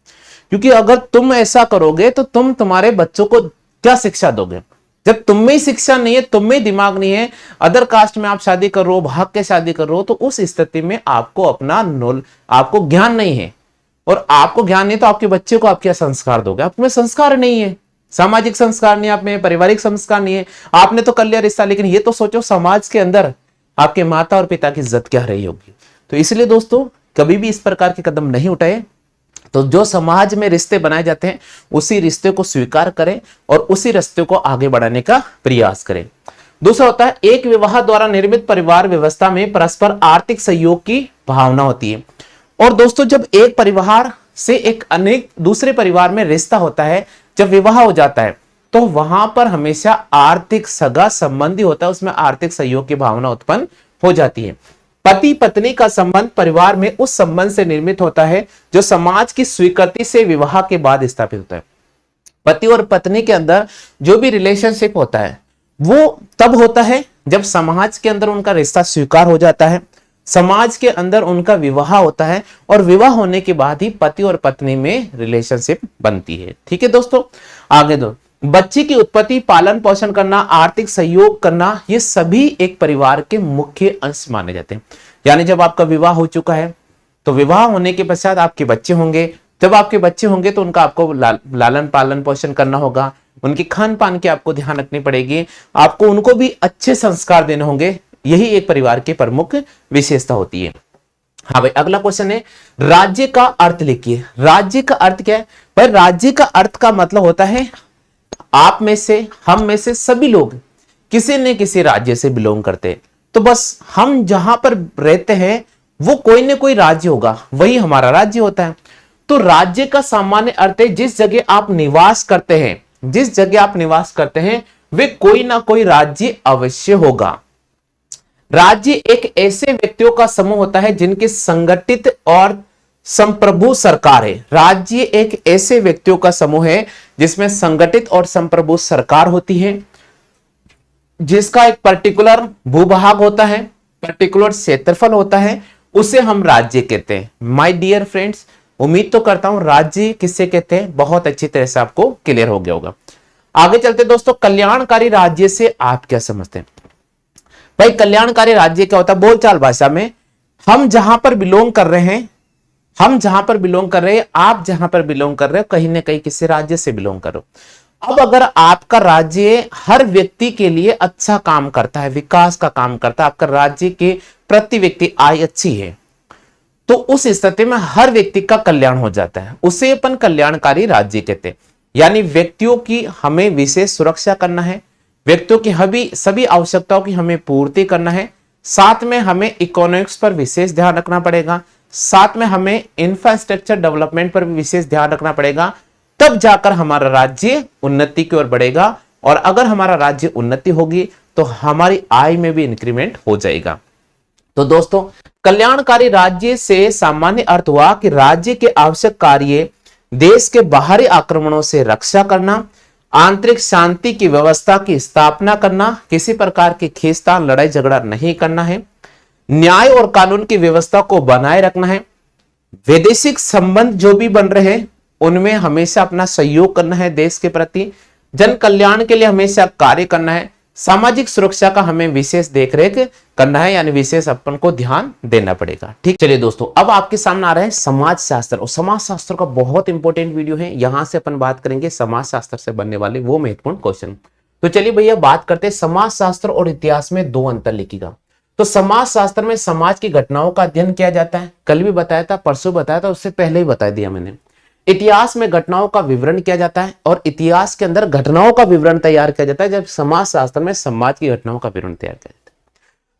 क्योंकि अगर तुम ऐसा करोगे तो तुम तुम्हारे बच्चों को क्या शिक्षा दोगे? जब तुम में शिक्षा नहीं है, तुम में दिमाग नहीं है, अदर कास्ट में आप शादी कर रहे हो, भाग के शादी कर रहे हो, तो उस स्थिति में आपको आपको ज्ञान नहीं है, और आपको ज्ञान नहीं तो आपके बच्चे को आप क्या संस्कार दोगे? आप में संस्कार नहीं है, सामाजिक संस्कार नहीं, आप में पारिवारिक संस्कार नहीं है। आपने तो कर लिया रिश्ता, लेकिन ये तो सोचो समाज के अंदर आपके माता और पिता की इज्जत क्या रही होगी। तो इसलिए दोस्तों कभी भी इस प्रकार के कदम नहीं उठाए। तो जो समाज में रिश्ते बनाए जाते हैं उसी रिश्ते को स्वीकार करें और उसी रिश्ते को आगे बढ़ाने का प्रयास करें। दूसरा होता है एक विवाह द्वारा निर्मित परिवार व्यवस्था में परस्पर आर्थिक सहयोग की भावना होती है। और दोस्तों जब एक परिवार से एक अनेक दूसरे परिवार में रिश्ता होता है, जब विवाह हो जाता है तो वहां पर हमेशा आर्थिक सगा संबंधी होता है, उसमें आर्थिक सहयोग की भावना उत्पन्न हो जाती है। पति पत्नी का संबंध परिवार में उस संबंध से निर्मित होता है जो समाज की स्वीकृति से विवाह के बाद स्थापित होता है। पति और पत्नी के अंदर जो भी रिलेशनशिप होता है वो तब होता है जब समाज के अंदर उनका रिश्ता स्वीकार हो जाता है, समाज के अंदर उनका विवाह होता है, और विवाह होने के बाद ही पति और पत्नी में रिलेशनशिप बनती है। ठीक है दोस्तों। आगे दो, बच्चे की उत्पत्ति, पालन पोषण करना, आर्थिक सहयोग करना, ये सभी एक परिवार के मुख्य अंश माने जाते हैं। यानी जब आपका विवाह हो चुका है तो विवाह होने के पश्चात आपके बच्चे होंगे। जब आपके बच्चे होंगे तो उनका आपको लालन पालन पोषण करना होगा, उनके खान पान की आपको ध्यान रखनी पड़ेगी, आपको उनको भी अच्छे संस्कार देने होंगे। यही एक परिवार की प्रमुख विशेषता होती है। हाँ भाई, अगला क्वेश्चन है राज्य का अर्थ लिखिए। राज्य का अर्थ क्या है? भाई राज्य का अर्थ का मतलब होता है आप में से, हम में से सभी लोग किसी न किसी राज्य से बिलोंग करते हैं। तो बस हम जहां पर रहते हैं वो कोई न कोई राज्य होगा, वही हमारा राज्य होता है। तो राज्य का सामान्य अर्थ है जिस जगह आप निवास करते हैं, जिस जगह आप निवास करते हैं वे कोई ना कोई राज्य अवश्य होगा। राज्य एक ऐसे व्यक्तियों का समूह होता है जिनकी संगठित और संप्रभु सरकार है। राज्य एक ऐसे व्यक्तियों का समूह है जिसमें संगठित और संप्रभु सरकार होती है, जिसका एक पर्टिकुलर भूभाग होता है, पर्टिकुलर क्षेत्रफल होता है, उसे हम राज्य कहते हैं। माय डियर फ्रेंड्स, उम्मीद तो करता हूं राज्य किससे कहते हैं बहुत अच्छी तरह से आपको क्लियर हो गया होगा। आगे चलते दोस्तों, कल्याणकारी राज्य से आप क्या समझते हैं? भाई कल्याणकारी राज्य क्या होता है? बोलचाल भाषा में हम जहां पर बिलोंग कर रहे हैं, हम जहां पर बिलोंग कर रहे हैं, आप जहां पर बिलोंग कर रहे हो, कहीं ना कहीं किसी राज्य से बिलोंग करो। अब अगर आपका राज्य हर व्यक्ति के लिए अच्छा काम करता है, विकास का काम करता है, आपका राज्य के प्रति व्यक्ति आय अच्छी है, तो उस स्थिति में हर व्यक्ति का कल्याण हो जाता है, उसे अपन कल्याणकारी राज्य कहते हैं। यानी व्यक्तियों की हमें विशेष सुरक्षा करना है, व्यक्तियों की सभी आवश्यकताओं की हमें पूर्ति करना है, साथ में हमें इकोनॉमिक्स पर विशेष ध्यान रखना पड़ेगा, साथ में हमें इंफ्रास्ट्रक्चर डेवलपमेंट पर भी विशेष ध्यान रखना पड़ेगा, तब जाकर हमारा राज्य उन्नति की ओर बढ़ेगा। और अगर हमारा राज्य उन्नति होगी तो हमारी आय में भी इंक्रीमेंट हो जाएगा। तो दोस्तों, कल्याणकारी राज्य से सामान्य अर्थ हुआ कि राज्य के आवश्यक कार्य देश के बाहरी आक्रमणों से रक्षा करना, आंतरिक शांति की व्यवस्था की स्थापना करना, किसी प्रकार की खींचतान लड़ाई झगड़ा नहीं करना है, न्याय और कानून की व्यवस्था को बनाए रखना है, वैदेशिक संबंध जो भी बन रहे हैं उनमें हमेशा अपना सहयोग करना है, देश के प्रति जन कल्याण के लिए हमेशा कार्य करना है, सामाजिक सुरक्षा का हमें विशेष देखरेख करना है, यानी विशेष अपन को ध्यान देना पड़ेगा। ठीक, चलिए दोस्तों, अब आपके सामने आ रहा है समाज शास्त्र, और समाज शास्त्र का बहुत इंपॉर्टेंट वीडियो है। यहां से अपन बात करेंगे समाज शास्त्र से बनने वाले वो महत्वपूर्ण क्वेश्चन। तो चलिए भैया बात करते हैं समाज शास्त्र और इतिहास में दो अंतर लिखिएगा। तो समाज शास्त्र में समाज की घटनाओं का अध्ययन किया जाता है, कल भी बताया था, परसों बताया था, उससे पहले ही बता दिया मैंने। इतिहास में घटनाओं का विवरण किया जाता है, और इतिहास के अंदर घटनाओं का विवरण तैयार किया जाता है, जब समाज शास्त्र में समाज की घटनाओं का विवरण तैयार किया जाता है।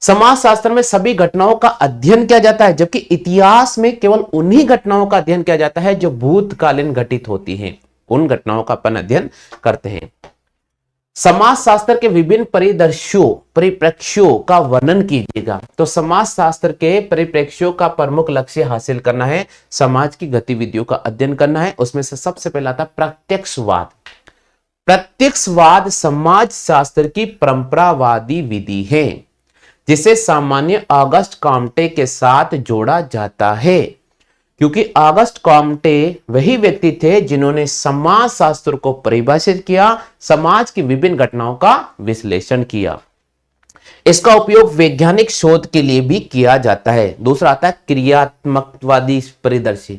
समाज शास्त्र में सभी घटनाओं का अध्ययन किया जाता है, जबकि इतिहास में केवल उन्हीं घटनाओं का अध्ययन किया जाता है जो भूतकालीन घटित होती हैं, उन घटनाओं का अपन अध्ययन करते हैं। समाज शास्त्र के विभिन्न परिप्रेक्ष्यों का वर्णन कीजिएगा। तो समाज शास्त्र के परिप्रेक्ष्यों का प्रमुख लक्ष्य हासिल करना है, समाज की गतिविधियों का अध्ययन करना है। उसमें से सबसे पहला था प्रत्यक्षवाद। प्रत्यक्षवाद समाज शास्त्र की परंपरावादी विधि है, जिसे सामान्य ऑगस्ट कॉम्टे के साथ जोड़ा जाता है, क्योंकि ऑगस्ट कॉम्टे वही व्यक्ति थे जिन्होंने समाज शास्त्र को परिभाषित किया, समाज की विभिन्न घटनाओं का विश्लेषण किया। इसका उपयोग वैज्ञानिक शोध के लिए भी किया जाता है। दूसरा आता है क्रियात्मकवादी परिदृश्य।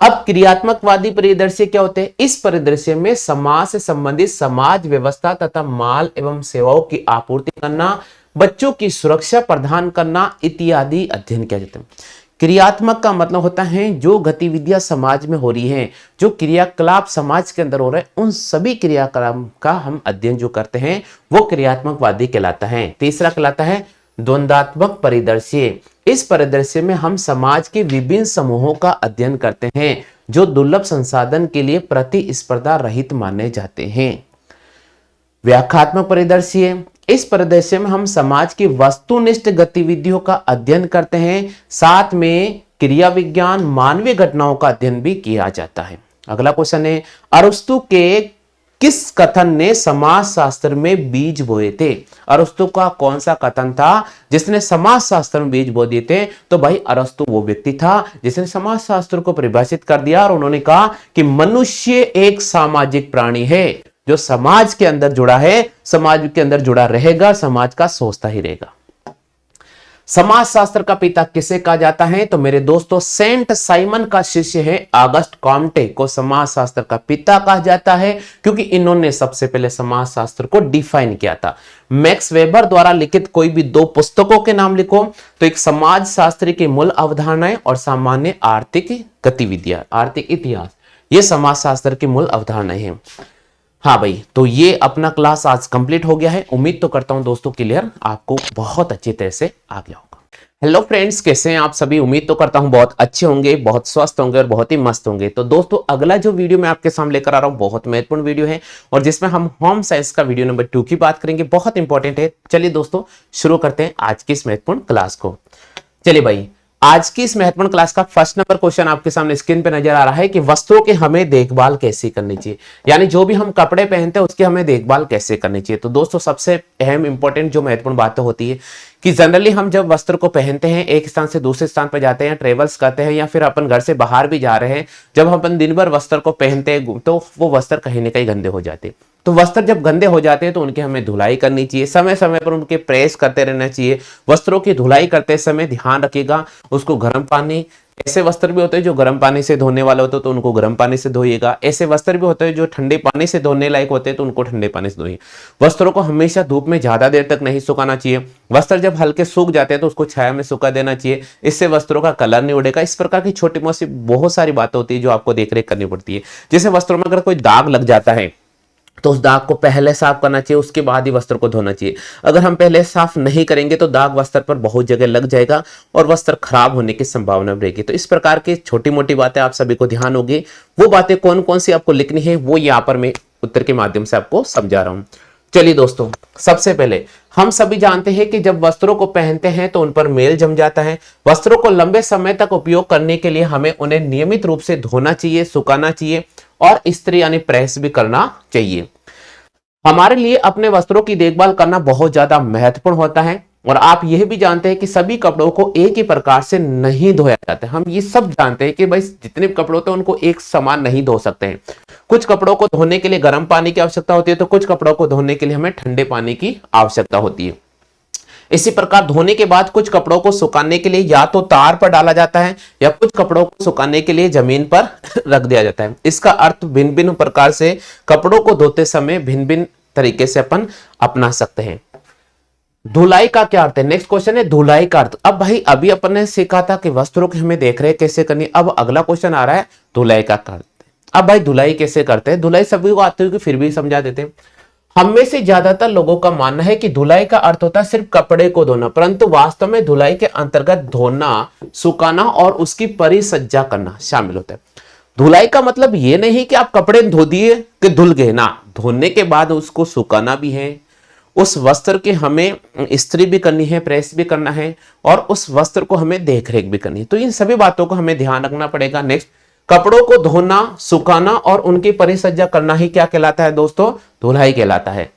अब क्रियात्मकवादी परिदृश्य क्या होते हैं? इस परिदृश्य में समाज से संबंधित समाज व्यवस्था तथा माल एवं सेवाओं की आपूर्ति करना, बच्चों की सुरक्षा प्रदान करना इत्यादि अध्ययन किया जाता है। क्रियात्मक का मतलब होता है जो गतिविधियां समाज में हो रही हैं, जो क्रियाकलाप समाज के अंदर हो रहे हैं, उन सभी क्रियाकलाप का हम अध्ययन जो करते हैं वो क्रियात्मकवादी कहलाता है। तीसरा कहलाता है द्वंद्वात्मक परिदृश्य। इस परिदृश्य में हम समाज के विभिन्न समूहों का अध्ययन करते हैं जो दुर्लभ संसाधन के लिए प्रतिस्पर्धा रहित माने जाते हैं। व्याख्यात्मक परिदृश्य। इस परिदृश्य में हम समाज की वस्तुनिष्ठ गतिविधियों का अध्ययन करते हैं, साथ में क्रिया विज्ञान मानवीय घटनाओं का अध्ययन भी किया जाता है। अगला क्वेश्चन है, अरस्तु के किस कथन ने समाज शास्त्र में बीज बोए थे? अरस्तु का कौन सा कथन था जिसने समाज शास्त्र में बीज बो दिए थे? तो भाई अरस्तु वो व्यक्ति था जिसने समाज शास्त्र को परिभाषित कर दिया, और उन्होंने कहा कि मनुष्य एक सामाजिक प्राणी है जो समाज के अंदर जुड़ा है, समाज के अंदर जुड़ा रहेगा, समाज का सोचता ही रहेगा। समाज शास्त्र का पिता किसे कहा जाता है? तो मेरे दोस्तों सेंट साइमन का शिष्य है ऑगस्ट कॉम्टे को समाज शास्त्र का पिता कहा जाता है, क्योंकि इन्होंने सबसे पहले समाज शास्त्र को डिफाइन किया था। मैक्स वेबर द्वारा लिखित कोई भी दो पुस्तकों के नाम लिखो, तो एक समाज शास्त्र की मूल अवधारणाएं और सामान्य आर्थिक गतिविधियां, आर्थिक इतिहास, ये समाज शास्त्र की मूल अवधारणाएं हैं। हाँ भाई, तो ये अपना क्लास आज कंप्लीट हो गया है। उम्मीद तो करता हूं दोस्तों क्लियर आपको बहुत अच्छी तरह से आ गया होगा। हेलो फ्रेंड्स, कैसे हैं आप सभी। उम्मीद तो करता हूं बहुत अच्छे होंगे, बहुत स्वस्थ होंगे और बहुत ही मस्त होंगे। तो दोस्तों, अगला जो वीडियो मैं आपके सामने लेकर आ रहा हूं बहुत महत्वपूर्ण वीडियो है और जिसमें हम होम साइंस का वीडियो नंबर 2 की बात करेंगे। बहुत इंपॉर्टेंट है। चलिए दोस्तों, शुरू करते हैं आज की इस महत्वपूर्ण क्लास को। चलिए भाई, आज की इस महत्वपूर्ण क्लास का फर्स्ट नंबर क्वेश्चन आपके सामने स्क्रीन पे नजर आ रहा है कि वस्त्रों की हमें देखभाल कैसे करनी चाहिए, यानी जो भी हम कपड़े पहनते हैं उसकी हमें देखभाल कैसे करनी चाहिए। तो दोस्तों, सबसे अहम इंपॉर्टेंट जो महत्वपूर्ण बातें होती है कि जनरली हम जब वस्त्र को पहनते हैं, एक स्थान से दूसरे स्थान पर जाते हैं, ट्रेवल्स करते हैं या फिर अपन घर से बाहर भी जा रहे हैं, जब हम अपन दिन भर वस्त्र को पहनते हैं तो वो वस्त्र कहीं ना कहीं गंदे हो जाते हैं। तो वस्त्र जब गंदे हो जाते हैं तो उनकी हमें धुलाई करनी चाहिए, समय समय पर उनके प्रेस करते रहना चाहिए। वस्त्रों की धुलाई करते समय ध्यान रखिएगा उसको गर्म पानी, ऐसे वस्त्र भी होते हैं जो गर्म पानी से धोने वाले होते हैं तो उनको गर्म पानी से धोइएगा। ऐसे वस्त्र भी होते हैं जो ठंडे पानी से धोने लायक होते हैं तो उनको ठंडे पानी से धोइए। वस्त्रों को हमेशा धूप में ज्यादा देर तक नहीं सुखाना चाहिए। वस्त्र जब हल्के सूख जाते हैं तो उसको छाया में सुखा देना चाहिए, इससे वस्त्रों का कलर नहीं उड़ेगा। इस प्रकार की छोटी मोटी बहुत सारी बातें होती है जो आपको देख रेख करनी पड़ती है। जैसे वस्त्रों में अगर कोई दाग लग जाता है तो उस दाग को पहले साफ करना चाहिए, उसके बाद ही वस्त्र को धोना चाहिए। अगर हम पहले साफ नहीं करेंगे तो दाग वस्त्र पर बहुत जगह लग जाएगा और वस्त्र खराब होने की संभावना रहेगी। तो इस प्रकार की छोटी मोटी बातें आप सभी को ध्यान होगी। वो बातें कौन कौन सी आपको लिखनी है वो यहाँ पर मैं उत्तर के माध्यम से आपको समझा रहा हूं। चलिए दोस्तों, सबसे पहले हम सभी जानते हैं कि जब वस्त्रों को पहनते हैं तो उन पर मेल जम जाता है। वस्त्रों को लंबे समय तक उपयोग करने के लिए हमें उन्हें नियमित रूप से धोना चाहिए, सुखाना चाहिए और इस्त्री यानी प्रेस भी करना चाहिए। हमारे लिए अपने वस्त्रों की देखभाल करना बहुत ज्यादा महत्वपूर्ण होता है और आप यह भी जानते हैं कि सभी कपड़ों को एक ही प्रकार से नहीं धोया जाता है। हम ये सब जानते हैं कि भाई जितने भी कपड़े होते हैं उनको एक समान नहीं धो सकते हैं। कुछ कपड़ों को धोने के लिए गर्म पानी की आवश्यकता होती है तो कुछ कपड़ों को धोने के लिए हमें ठंडे पानी की आवश्यकता होती है। इसी प्रकार धोने के बाद कुछ कपड़ों को सुखाने के लिए या तो तार पर डाला जाता है या कुछ कपड़ों को सुखाने के लिए जमीन पर रख दिया जाता है। इसका अर्थ भिन्न भिन्न प्रकार से कपड़ों को धोते समय भिन्न भिन्न तरीके से अपन अपना सकते हैं। धुलाई का क्या अर्थ है? नेक्स्ट क्वेश्चन है धुलाई का अर्थ। अब भाई अभी अपन ने सीखा था कि वस्त्रों की हमें देख रहे कैसे करनी। अब अगला क्वेश्चन आ रहा है धुलाई का अर्थ। अब भाई धुलाई कैसे करते हैं? धुलाई सभी को आती होगी फिर भी समझा देते हैं। हम में से ज्यादातर लोगों का मानना है कि धुलाई का अर्थ होता है सिर्फ कपड़े को धोना, परंतु वास्तव में धुलाई के अंतर्गत धोना, सुखाना और उसकी परिसज्जा करना शामिल होता है। धुलाई का मतलब ये नहीं कि आप कपड़े धो दिए कि धुल गए ना, धोने के बाद उसको सुखाना भी है, उस वस्त्र की हमें इस्त्री भी करनी है, प्रेस भी करना है और उस वस्त्र को हमें देखरेख भी करनी है। तो इन सभी बातों को हमें ध्यान रखना पड़ेगा। नेक्स्ट, कपड़ों को धोना, सुखाना और उनकी परिसज्जा करना ही क्या कहलाता है दोस्तों? धुलाई कहलाता है।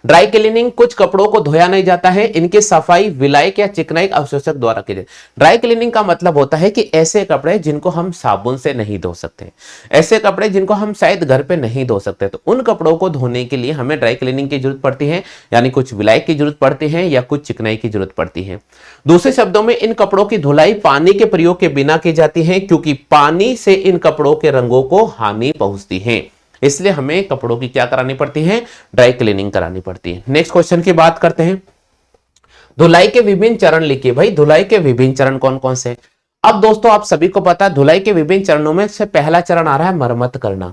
ड्राई क्लीनिंग, कुछ कपड़ों को धोया नहीं जाता है, इनकी सफाई विलायक या चिकनाई अवशोषक द्वारा की जाती है। ड्राई क्लीनिंग का मतलब होता है कि ऐसे कपड़े जिनको हम साबुन से नहीं धो सकते, ऐसे कपड़े जिनको हम शायद घर पे नहीं धो सकते, तो उन कपड़ों को धोने के लिए हमें ड्राई क्लीनिंग की जरूरत पड़ती है, यानी कुछ विलायक की जरूरत पड़ती है या कुछ चिकनाई की जरूरत पड़ती है। दूसरे शब्दों में इन कपड़ों की धुलाई पानी के प्रयोग के बिना की जाती है क्योंकि पानी से इन कपड़ों के रंगों को हानि पहुंचती है, इसलिए हमें कपड़ों की क्या करानी पड़ती है? ड्राई क्लीनिंग करानी पड़ती है। नेक्स्ट क्वेश्चन की बात करते हैं। धुलाई के विभिन्न चरण लिखिए। भाई धुलाई के विभिन्न चरण कौन कौन से? अब दोस्तों आप सभी को पता है धुलाई के विभिन्न चरणों में से पहला चरण आ रहा है मरम्मत करना।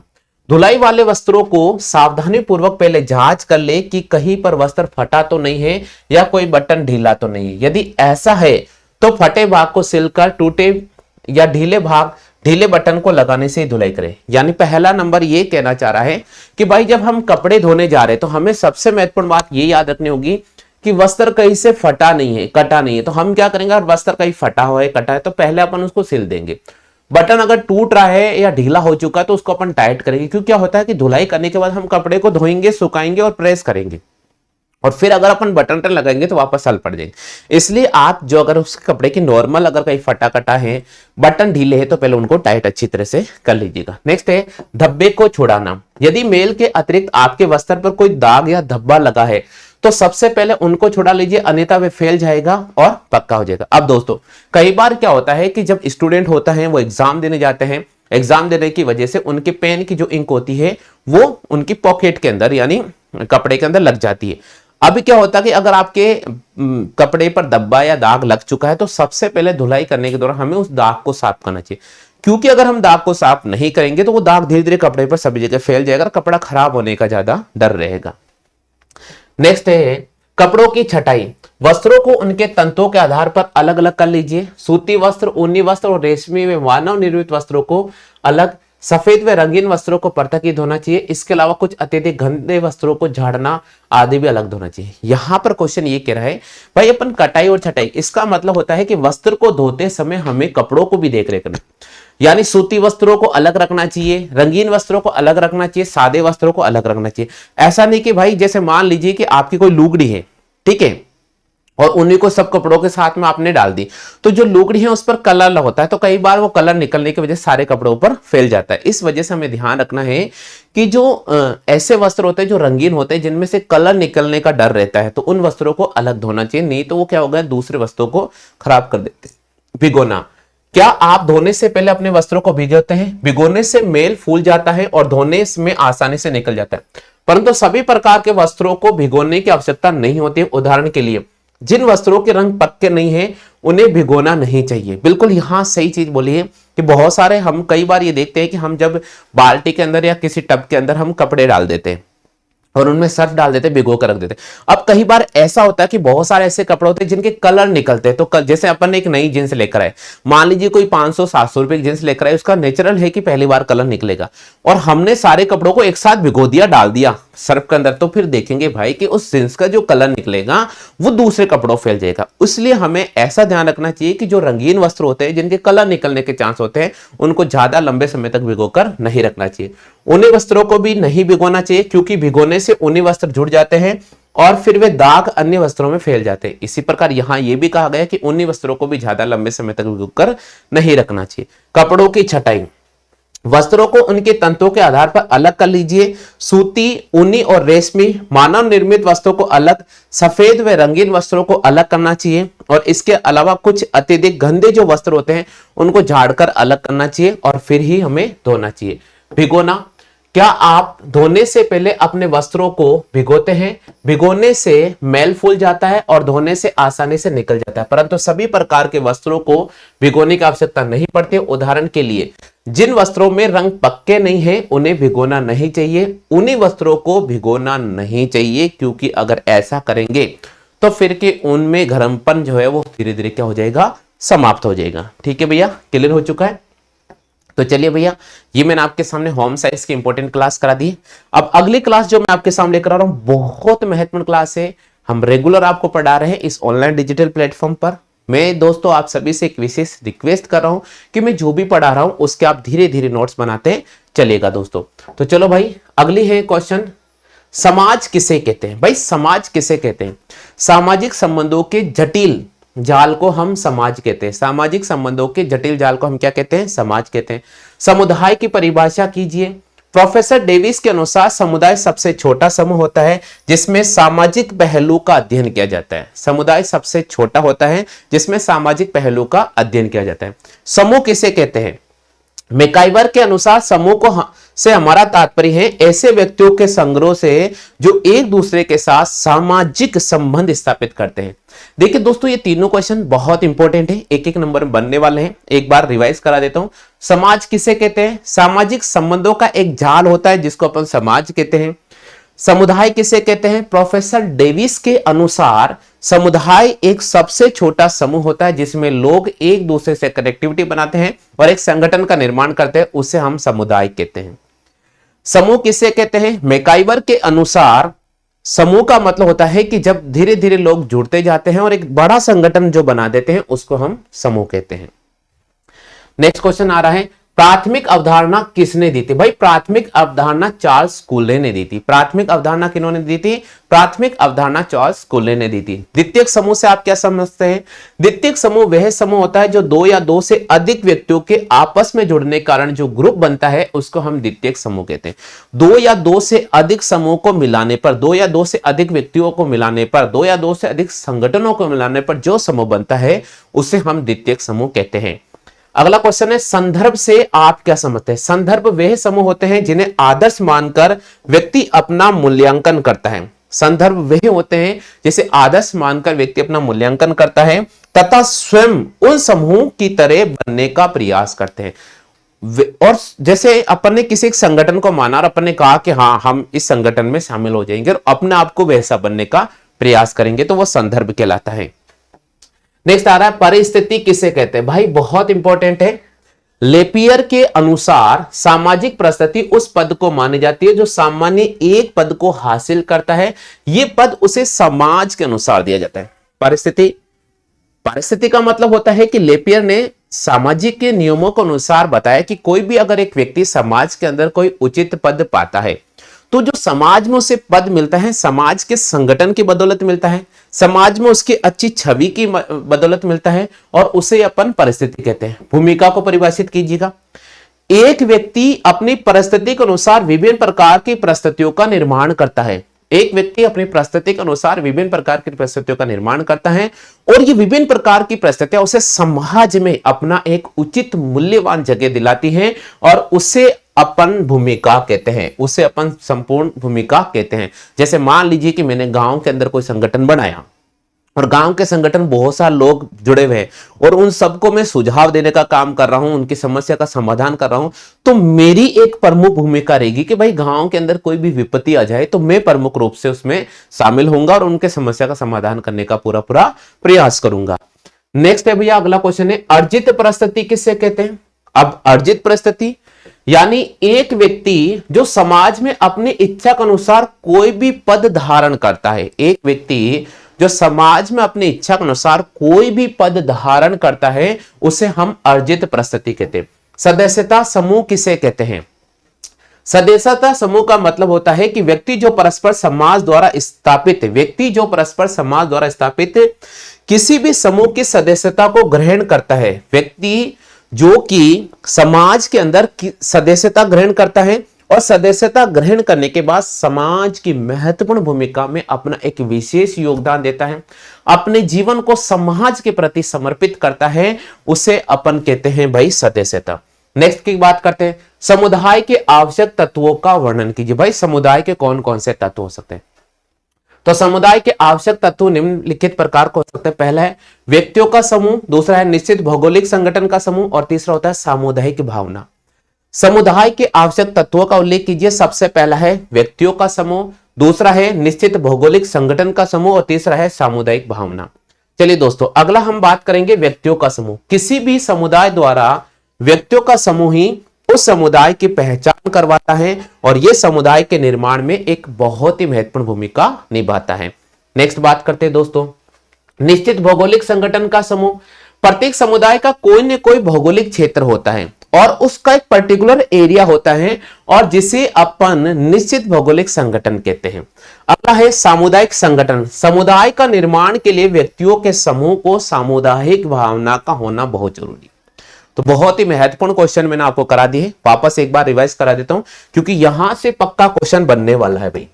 धुलाई वाले वस्त्रों को सावधानी पूर्वक पहले जांच कर ले कि कहीं पर वस्त्र फटा तो नहीं है या कोई बटन ढीला तो नहीं है। यदि ऐसा है तो फटे भाग को सिलकर टूटे या ढीले बटन को लगाने से धुलाई करें। यानी पहला नंबर ये कहना चाह रहा है कि भाई जब हम कपड़े धोने जा रहे हैं तो हमें सबसे महत्वपूर्ण बात ये याद रखनी होगी कि वस्त्र कहीं से फटा नहीं है, कटा नहीं है। तो हम क्या करेंगे, अगर वस्त्र कहीं फटा हुआ है, कटा है, तो पहले अपन उसको सिल देंगे। बटन अगर टूट रहा है या ढीला हो चुका है तो उसको अपन टाइट करेंगे, क्योंकि क्या होता है कि धुलाई करने के बाद हम कपड़े को धोएंगे, सुखाएंगे और प्रेस करेंगे और फिर अगर अपन बटन लगाएंगे तो वापस हल पड़ जाएंगे। इसलिए आप जो अगर उस कपड़े की नॉर्मल अगर कहीं फटा कटा है, बटन ढीले है, तो पहले उनको टाइट अच्छी तरह से कर लीजिएगा। नेक्स्ट है धब्बे को छुड़ाना। यदि मेल के अतिरिक्त आपके वस्त्र पर कोई दाग या धब्बा लगा है तो सबसे पहले उनको छुड़ा लीजिए, अन्यथा वे फैल जाएगा और पक्का हो जाएगा। अब दोस्तों कई बार क्या होता है कि जब स्टूडेंट होता है वो एग्जाम देने जाते हैं, एग्जाम देने की वजह से उनके पेन की जो इंक होती है वो उनकी पॉकेट के अंदर यानी कपड़े के अंदर लग जाती है। अभी क्या होता है कि अगर आपके कपड़े पर धब्बा या दाग लग चुका है तो सबसे पहले धुलाई करने के दौरान हमें उस दाग को साफ करना चाहिए, क्योंकि अगर हम दाग को साफ नहीं करेंगे तो वो दाग धीरे धीरे कपड़े पर सभी जगह फैल जाएगा और कपड़ा खराब होने का ज्यादा डर रहेगा। नेक्स्ट है कपड़ों की छटाई, वस्त्रों को उनके तंतुओं के आधार पर अलग अलग कर लीजिए। सूती वस्त्र, ऊनी वस्त्र और रेशमी व मानव निर्मित वस्त्रों को अलग, सफेद व रंगीन वस्त्रों को पृथक ही धोना चाहिए। इसके अलावा कुछ अत्यधिक गंदे वस्त्रों को झाड़ना आदि भी अलग धोना चाहिए। यहां पर क्वेश्चन ये कह रहा है भाई अपन कटाई और छटाई, इसका मतलब होता है कि वस्त्र को धोते समय हमें कपड़ों को भी देख रेख करना, यानी सूती वस्त्रों को अलग रखना चाहिए, रंगीन वस्त्रों को अलग रखना चाहिए, सादे वस्त्रों को अलग रखना चाहिए। ऐसा नहीं कि भाई जैसे मान लीजिए कि आपकी कोई लुगड़ी है, ठीक है, और उन्हीं को सब कपड़ों के साथ में आपने डाल दी, तो जो लुगड़ी है उस पर कलर होता है, तो कई बार वो कलर निकलने की वजह से सारे कपड़ों पर फैल जाता है। इस वजह से हमें ध्यान रखना है कि जो ऐसे वस्त्र होते हैं जो रंगीन होते हैं, जिनमें से कलर निकलने का डर रहता है, तो उन वस्त्रों को अलग धोना चाहिए, नहीं तो वो क्या होगा, दूसरे वस्त्रों को खराब कर देते हैं। भिगोना, क्या आप धोने से पहले अपने वस्त्रों को भिगोते हैं? भिगोने से मेल फूल जाता है और धोने में आसानी से निकल जाता है, परंतु सभी प्रकार के वस्त्रों को भिगोने की आवश्यकता नहीं होती। उदाहरण के लिए जिन वस्त्रों के रंग पक्के नहीं है उन्हें भिगोना नहीं चाहिए। बिल्कुल यहां सही चीज बोली है कि बहुत सारे हम कई बार ये देखते हैं कि हम जब बाल्टी के अंदर या किसी टब के अंदर हम कपड़े डाल देते हैं और उनमें सर्फ डाल देते, भिगो कर रख देते। अब कई बार ऐसा होता है कि बहुत सारे ऐसे कपड़े होते हैं जिनके कलर निकलते हैं, तो जैसे अपन ने एक नई जींस लेकर आए, मान लीजिए कोई 500-700 रुपए की जींस लेकर आए, उसका नेचुरल है कि पहली बार कलर निकलेगा, और हमने सारे कपड़ों को एक साथ भिगो दिया, डाल दिया सर्फ के अंदर, तो फिर देखेंगे भाई कि उस जींस का जो कलर निकलेगा वो दूसरे कपड़ों फैल जाएगा। इसलिए हमें ऐसा ध्यान रखना चाहिए कि जो रंगीन वस्त्र होते हैं जिनके कलर निकलने के चांस होते हैं, उनको ज्यादा लंबे समय तक भिगोकर नहीं रखना चाहिए। ऊनी वस्त्रों को भी नहीं भिगोना चाहिए, क्योंकि भिगोने से ऊनी वस्त्र जुड़ जाते हैं और फिर वे दाग अन्य वस्त्रों में फैल जाते हैं। इसी प्रकार यहां यह भी कहा गया कि ऊनी वस्त्रों को भी ज्यादा लंबे समय तक भिगोकर नहीं रखना चाहिए। कपड़ों की छटाई, वस्त्रों को उनके तंतुओं के आधार पर अलग कर लीजिए। सूती, ऊनी और रेशमी मानव निर्मित वस्त्रों को अलग, सफेद व रंगीन वस्त्रों को अलग करना चाहिए, और इसके अलावा कुछ अत्यधिक गंदे जो वस्त्र होते हैं उनको झाड़कर अलग करना चाहिए और फिर ही हमें धोना चाहिए। भिगोना, क्या आप धोने से पहले अपने वस्त्रों को भिगोते हैं? भिगोने से मैल फूल जाता है और धोने से आसानी से निकल जाता है, परंतु सभी प्रकार के वस्त्रों को भिगोने की आवश्यकता नहीं पड़ती। उदाहरण के लिए जिन वस्त्रों में रंग पक्के नहीं है उन्हें भिगोना नहीं चाहिए, उन्हीं वस्त्रों को भिगोना नहीं चाहिए, क्योंकि अगर ऐसा करेंगे तो फिर के उनमें गर्मपन जो है वो धीरे धीरे क्या हो जाएगा, समाप्त हो जाएगा। ठीक है भैया, क्लियर हो चुका है? तो चलिए भैया, ये मैंने आपके सामने होम साइंस की इंपॉर्टेंट क्लास करा दी। अब अगली क्लास जो मैं आपके सामने लेकर आ रहा हूं बहुत महत्वपूर्ण क्लास है, हम रेगुलर आपको पढ़ा रहे हैं इस ऑनलाइन डिजिटल प्लेटफॉर्म पर। मैं दोस्तों आप सभी से एक विशेष रिक्वेस्ट कर रहा हूं कि मैं जो भी पढ़ा रहा हूं उसके आप धीरे धीरे नोट्स बनाते चलिएगा दोस्तों। तो चलो भाई, अगली है क्वेश्चन, समाज किसे कहते हैं? भाई समाज किसे कहते हैं? सामाजिक संबंधों के जटिल जाल को हम समाज कहते हैं। सामाजिक संबंधों के जटिल जाल को हम क्या कहते हैं? समाज कहते हैं। समुदाय की परिभाषा कीजिए। प्रोफेसर डेविस के अनुसार समुदाय सबसे छोटा समूह होता है जिसमें सामाजिक पहलू का अध्ययन किया जाता है। समुदाय सबसे छोटा होता है जिसमें सामाजिक पहलू का अध्ययन किया जाता है। समूह किसे कहते हैं? मैकाइवर के अनुसार समूह को से हमारा तात्पर्य है ऐसे व्यक्तियों के संग्रह से जो एक दूसरे के साथ सामाजिक संबंध स्थापित करते हैं। देखिए दोस्तों, ये तीनों क्वेश्चन बहुत इंपॉर्टेंट है, एक एक नंबर बनने वाले हैं। एक बार रिवाइज करा देता हूं। समाज किसे कहते हैं? सामाजिक संबंधों का एक जाल होता है जिसको अपन समाज कहते हैं। समुदाय किसे कहते हैं? प्रोफेसर डेविस के अनुसार समुदाय एक सबसे छोटा समूह होता है जिसमें लोग एक दूसरे से कनेक्टिविटी बनाते हैं और एक संगठन का निर्माण करते हैं, उसे हम समुदाय कहते हैं। समूह किसे कहते हैं? मैकाइवर के अनुसार समूह का मतलब होता है कि जब धीरे धीरे लोग जुड़ते जाते हैं और एक बड़ा संगठन जो बना देते हैं उसको हम समूह कहते हैं। नेक्स्ट क्वेश्चन आ रहा है, प्राथमिक अवधारणा किसने दी थी? भाई प्राथमिक अवधारणा चार्ल्स कूले ने दी थी। प्राथमिक अवधारणा किन्होंने दी थी? प्राथमिक अवधारणा चार्ल्स कूले ने दी थी। द्वितीयक समूह से आप क्या समझते हैं? द्वितीयक समूह वह समूह होता है जो दो या दो से अधिक व्यक्तियों के आपस में जुड़ने के कारण जो ग्रुप बनता है उसको हम द्वितीयक समूह कहते हैं। दो या दो से अधिक समूह को मिलाने पर, दो या दो से अधिक व्यक्तियों को मिलाने पर, दो या दो से अधिक संगठनों को मिलाने पर जो समूह बनता है उसे हम द्वितीयक समूह कहते हैं। अगला क्वेश्चन है, संदर्भ से आप क्या समझते हैं? संदर्भ वह समूह होते हैं जिन्हें आदर्श मानकर व्यक्ति अपना मूल्यांकन करता है। संदर्भ वह होते हैं जिसे आदर्श मानकर व्यक्ति अपना मूल्यांकन करता है तथा स्वयं उन समूह की तरह बनने का प्रयास करते हैं। और जैसे अपन ने किसी एक संगठन को माना और अपन ने कहा कि हाँ हम इस संगठन में शामिल हो जाएंगे और अपने आप को वैसा बनने का प्रयास करेंगे तो वो संदर्भ कहलाता है। नेक्स्ट आ रहा है परिस्थिति किसे कहते हैं। भाई बहुत इंपॉर्टेंट है। लेपियर के अनुसार सामाजिक परिस्थिति उस पद को मानी जाती है जो सामान्य एक पद को हासिल करता है। यह पद उसे समाज के अनुसार दिया जाता है। परिस्थिति का मतलब होता है कि लेपियर ने सामाजिक के नियमों के अनुसार बताया कि कोई भी अगर एक व्यक्ति समाज के अंदर कोई उचित पद पाता है तो जो समाज में उसे पद मिलता है समाज के संगठन की बदौलत मिलता है, समाज में उसकी अच्छी छवि की बदौलत मिलता है और उसे अपन परिस्थिति कहते हैं। भूमिका को परिभाषित कीजिएगा। एक व्यक्ति अपनी परिस्थिति के अनुसार विभिन्न प्रकार की परिस्थितियों का निर्माण करता है। एक व्यक्ति अपनी परिस्थिति के अनुसार विभिन्न प्रकार की परिस्थितियों का निर्माण करता है और ये विभिन्न प्रकार की परिस्थितियां उसे समाज में अपना एक उचित मूल्यवान जगह दिलाती हैं और उसे अपन भूमिका कहते हैं, उसे अपन संपूर्ण भूमिका कहते हैं। जैसे मान लीजिए कि मैंने गांव के अंदर कोई संगठन बनाया और गांव के संगठन बहुत सारे लोग जुड़े हुए हैं और उन सबको मैं सुझाव देने का काम कर रहा हूं, उनकी समस्या का समाधान कर रहा हूं, तो मेरी एक प्रमुख भूमिका रहेगी कि भाई गांव के अंदर कोई भी विपत्ति आ जाए तो मैं प्रमुख रूप से उसमें शामिल होऊंगा और उनके समस्या का समाधान करने का पूरा प्रयास करूंगा। नेक्स्ट है भैया अगला क्वेश्चन है अर्जित परिस्थिति किससे कहते हैं। अब अर्जित परिस्थिति यानी एक व्यक्ति जो समाज में अपनी इच्छा के अनुसार कोई भी पद धारण करता है। एक व्यक्ति जो समाज में अपनी इच्छा के अनुसार कोई भी पद धारण करता है उसे हम अर्जित परिस्थिति कहते हैं। सदस्यता समूह किसे कहते हैं। सदस्यता समूह का मतलब होता है कि व्यक्ति जो परस्पर समाज द्वारा स्थापित किसी भी समूह की सदस्यता को ग्रहण करता है। व्यक्ति जो कि समाज के अंदर सदस्यता ग्रहण करता है और सदस्यता ग्रहण करने के बाद समाज की महत्वपूर्ण भूमिका में अपना एक विशेष योगदान देता है, अपने जीवन को समाज के प्रति समर्पित करता है, उसे अपन कहते हैं भाई सदस्यता। नेक्स्ट की बात करते हैं समुदाय के आवश्यक तत्वों का वर्णन कीजिए। भाई समुदाय के कौन कौन से तत्व हो सकते हैं। तो समुदाय के आवश्यक तत्व निम्नलिखित प्रकार को हो सकते हैं। पहला है व्यक्तियों का समूह, दूसरा है निश्चित भौगोलिक संगठन का समूह और तीसरा होता है सामुदायिक भावना। समुदाय के आवश्यक तत्वों का उल्लेख कीजिए। सबसे पहला है व्यक्तियों का समूह, दूसरा है निश्चित भौगोलिक संगठन का समूह और तीसरा है सामुदायिक भावना। चलिए दोस्तों अगला हम बात करेंगे व्यक्तियों का समूह। किसी भी समुदाय द्वारा व्यक्तियों का समूह ही उस समुदाय की पहचान करवाता है और यह समुदाय के निर्माण में एक बहुत ही महत्वपूर्ण भूमिका निभाता है। नेक्स्ट बात करते हैं दोस्तों निश्चित भौगोलिक संगठन का समूह। प्रत्येक समुदाय का कोई न कोई भौगोलिक क्षेत्र होता है और उसका एक पर्टिकुलर एरिया होता है और जिसे अपन निश्चित भौगोलिक संगठन कहते हैं। अगला है सामुदायिक संगठन। समुदाय का निर्माण के लिए व्यक्तियों के समूह को सामुदायिक भावना का होना बहुत जरूरी। तो बहुत ही महत्वपूर्ण क्वेश्चन मैंने आपको करा दी है, वापस एक बार रिवाइज करा देता हूं क्योंकि यहां से पक्का क्वेश्चन बनने वाला है भाई।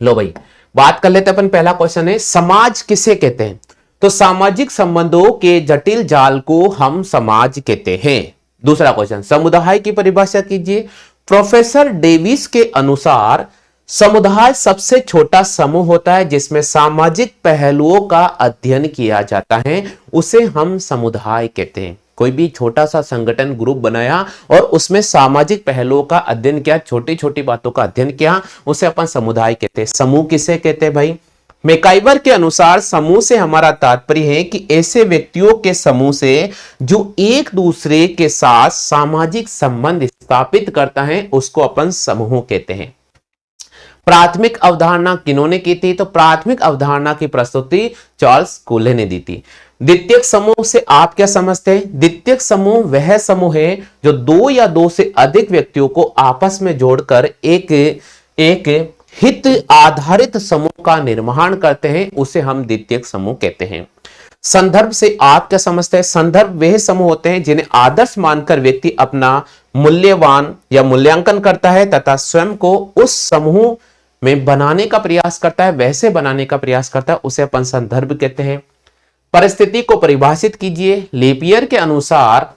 लो भाई बात कर लेते अपन। पहला क्वेश्चन है समाज किसे कहते हैं। तो सामाजिक संबंधों के जटिल जाल को हम समाज कहते हैं। दूसरा क्वेश्चन समुदाय की परिभाषा कीजिए। प्रोफेसर डेविस के अनुसार समुदाय सबसे छोटा समूह होता है जिसमें सामाजिक पहलुओं का अध्ययन किया जाता है, उसे हम समुदाय कहते हैं। कोई भी छोटा सा संगठन ग्रुप बनाया और उसमें सामाजिक पहलुओं का अध्ययन किया, छोटी छोटी बातों का अध्ययन किया, उसे अपन समुदाय कहते हैं। समूह किसे कहते हैं भाई। मैकाइवर के अनुसार समूह से हमारा तात्पर्य है कि ऐसे व्यक्तियों के समूह से जो एक दूसरे के साथ सामाजिक संबंध स्थापित करता है उसको अपन समूह कहते हैं। प्राथमिक अवधारणा किन्होंने की थी। तो प्राथमिक अवधारणा की प्रस्तुति चार्ल्स कोले ने दी थी। द्वितीयक समूह से आप क्या समझते हैं। द्वितीयक समूह वह समूह है जो दो या दो से अधिक व्यक्तियों को आपस में जोड़कर एक हित आधारित समूह का निर्माण करते हैं, उसे हम द्वितीयक समूह कहते हैं। संदर्भ से आप क्या समझते हैं। संदर्भ वह समूह होते हैं जिन्हें आदर्श मानकर व्यक्ति अपना मूल्यवान या मूल्यांकन करता है तथा स्वयं को उस समूह में बनाने का प्रयास करता है, वैसे बनाने का प्रयास करता है, उसे अपन संदर्भ कहते हैं। परिस्थिति को परिभाषित कीजिए। लेपियर के अनुसार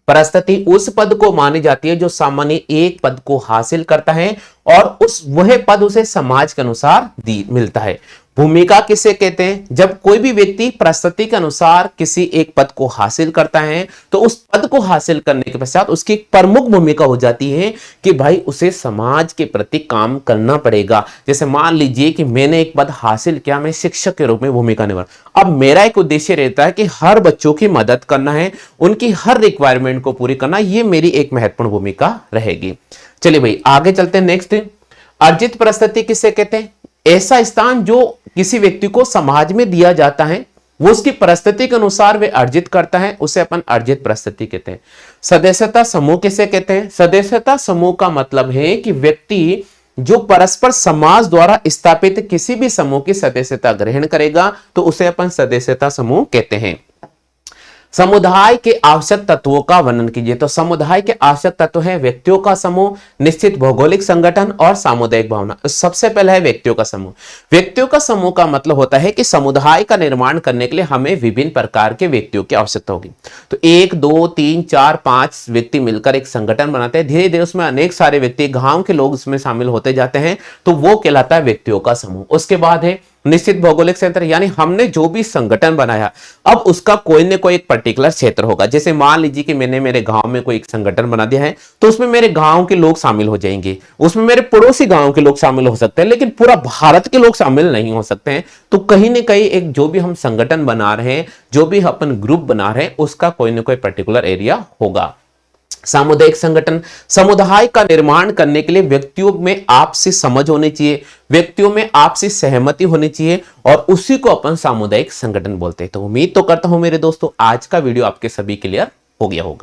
परिस्थिति उस पद को मानी जाती है जो सामान्य एक पद को हासिल करता है और उस वह पद उसे समाज के अनुसार मिलता है। भूमिका किसे कहते हैं? जब कोई भी व्यक्ति परिस्थिति के अनुसार किसी एक पद को हासिल करता है तो उस पद को हासिल करने के पश्चात उसकी एक प्रमुख भूमिका हो जाती है कि भाई उसे समाज के प्रति काम करना पड़ेगा। जैसे मान लीजिए कि मैंने एक पद हासिल किया, मैं शिक्षक के रूप में भूमिका निभा, अब मेरा एक उद्देश्य रहता है कि हर बच्चों की मदद करना है, उनकी हर रिक्वायरमेंट को पूरी करना, ये मेरी एक महत्वपूर्ण भूमिका रहेगी। चलिए भाई आगे चलते हैं। नेक्स्ट, अर्जित परिस्थिति किसे कहते हैं? ऐसा स्थान जो किसी व्यक्ति को समाज में दिया जाता है, वो उसकी परिस्थिति के अनुसार वे अर्जित करता है, उसे अपन अर्जित परिस्थिति कहते हैं। सदस्यता समूह किसे कहते हैं? सदस्यता समूह का मतलब है कि व्यक्ति जो परस्पर समाज द्वारा स्थापित किसी भी समूह की सदस्यता ग्रहण करेगा तो उसे अपन सदस्यता समूह कहते हैं। समुदाय के आवश्यक तत्वों का वर्णन कीजिए। तो समुदाय के आवश्यक तत्व है व्यक्तियों का समूह, निश्चित भौगोलिक संगठन और सामुदायिक भावना। सबसे पहला है व्यक्तियों का समूह। व्यक्तियों का समूह का मतलब होता है कि समुदाय का निर्माण करने के लिए हमें विभिन्न प्रकार के व्यक्तियों की आवश्यकता होगी। तो 1 2 3 4 5 व्यक्ति मिलकर एक संगठन बनाते हैं, धीरे धीरे उसमें अनेक सारे व्यक्ति, गांव के लोग उसमें शामिल होते जाते हैं, तो वो कहलाता है व्यक्तियों का समूह। उसके बाद है निश्चित भौगोलिक क्षेत्र, यानी हमने जो भी संगठन बनाया अब उसका कोई न कोई एक पर्टिकुलर क्षेत्र होगा। जैसे मान लीजिए कि मैंने मेरे गांव में कोई एक संगठन बना दिया है तो उसमें मेरे गांव के लोग शामिल हो जाएंगे, उसमें मेरे पड़ोसी गांव के लोग शामिल हो सकते हैं, लेकिन पूरा भारत के लोग शामिल नहीं हो सकते हैं। तो कहीं ना कहीं एक जो भी हम संगठन बना रहे हैं, जो भी अपन ग्रुप बना रहे हैं, उसका कोई ना कोई पर्टिकुलर एरिया होगा। सामुदायिक संगठन, समुदाय का निर्माण करने के लिए व्यक्तियों में आपसी समझ होनी चाहिए, व्यक्तियों में आपसी सहमति होनी चाहिए और उसी को अपन सामुदायिक संगठन बोलते हैं। तो उम्मीद तो करता हूं मेरे दोस्तों आज का वीडियो आपके सभी क्लियर हो गया होगा।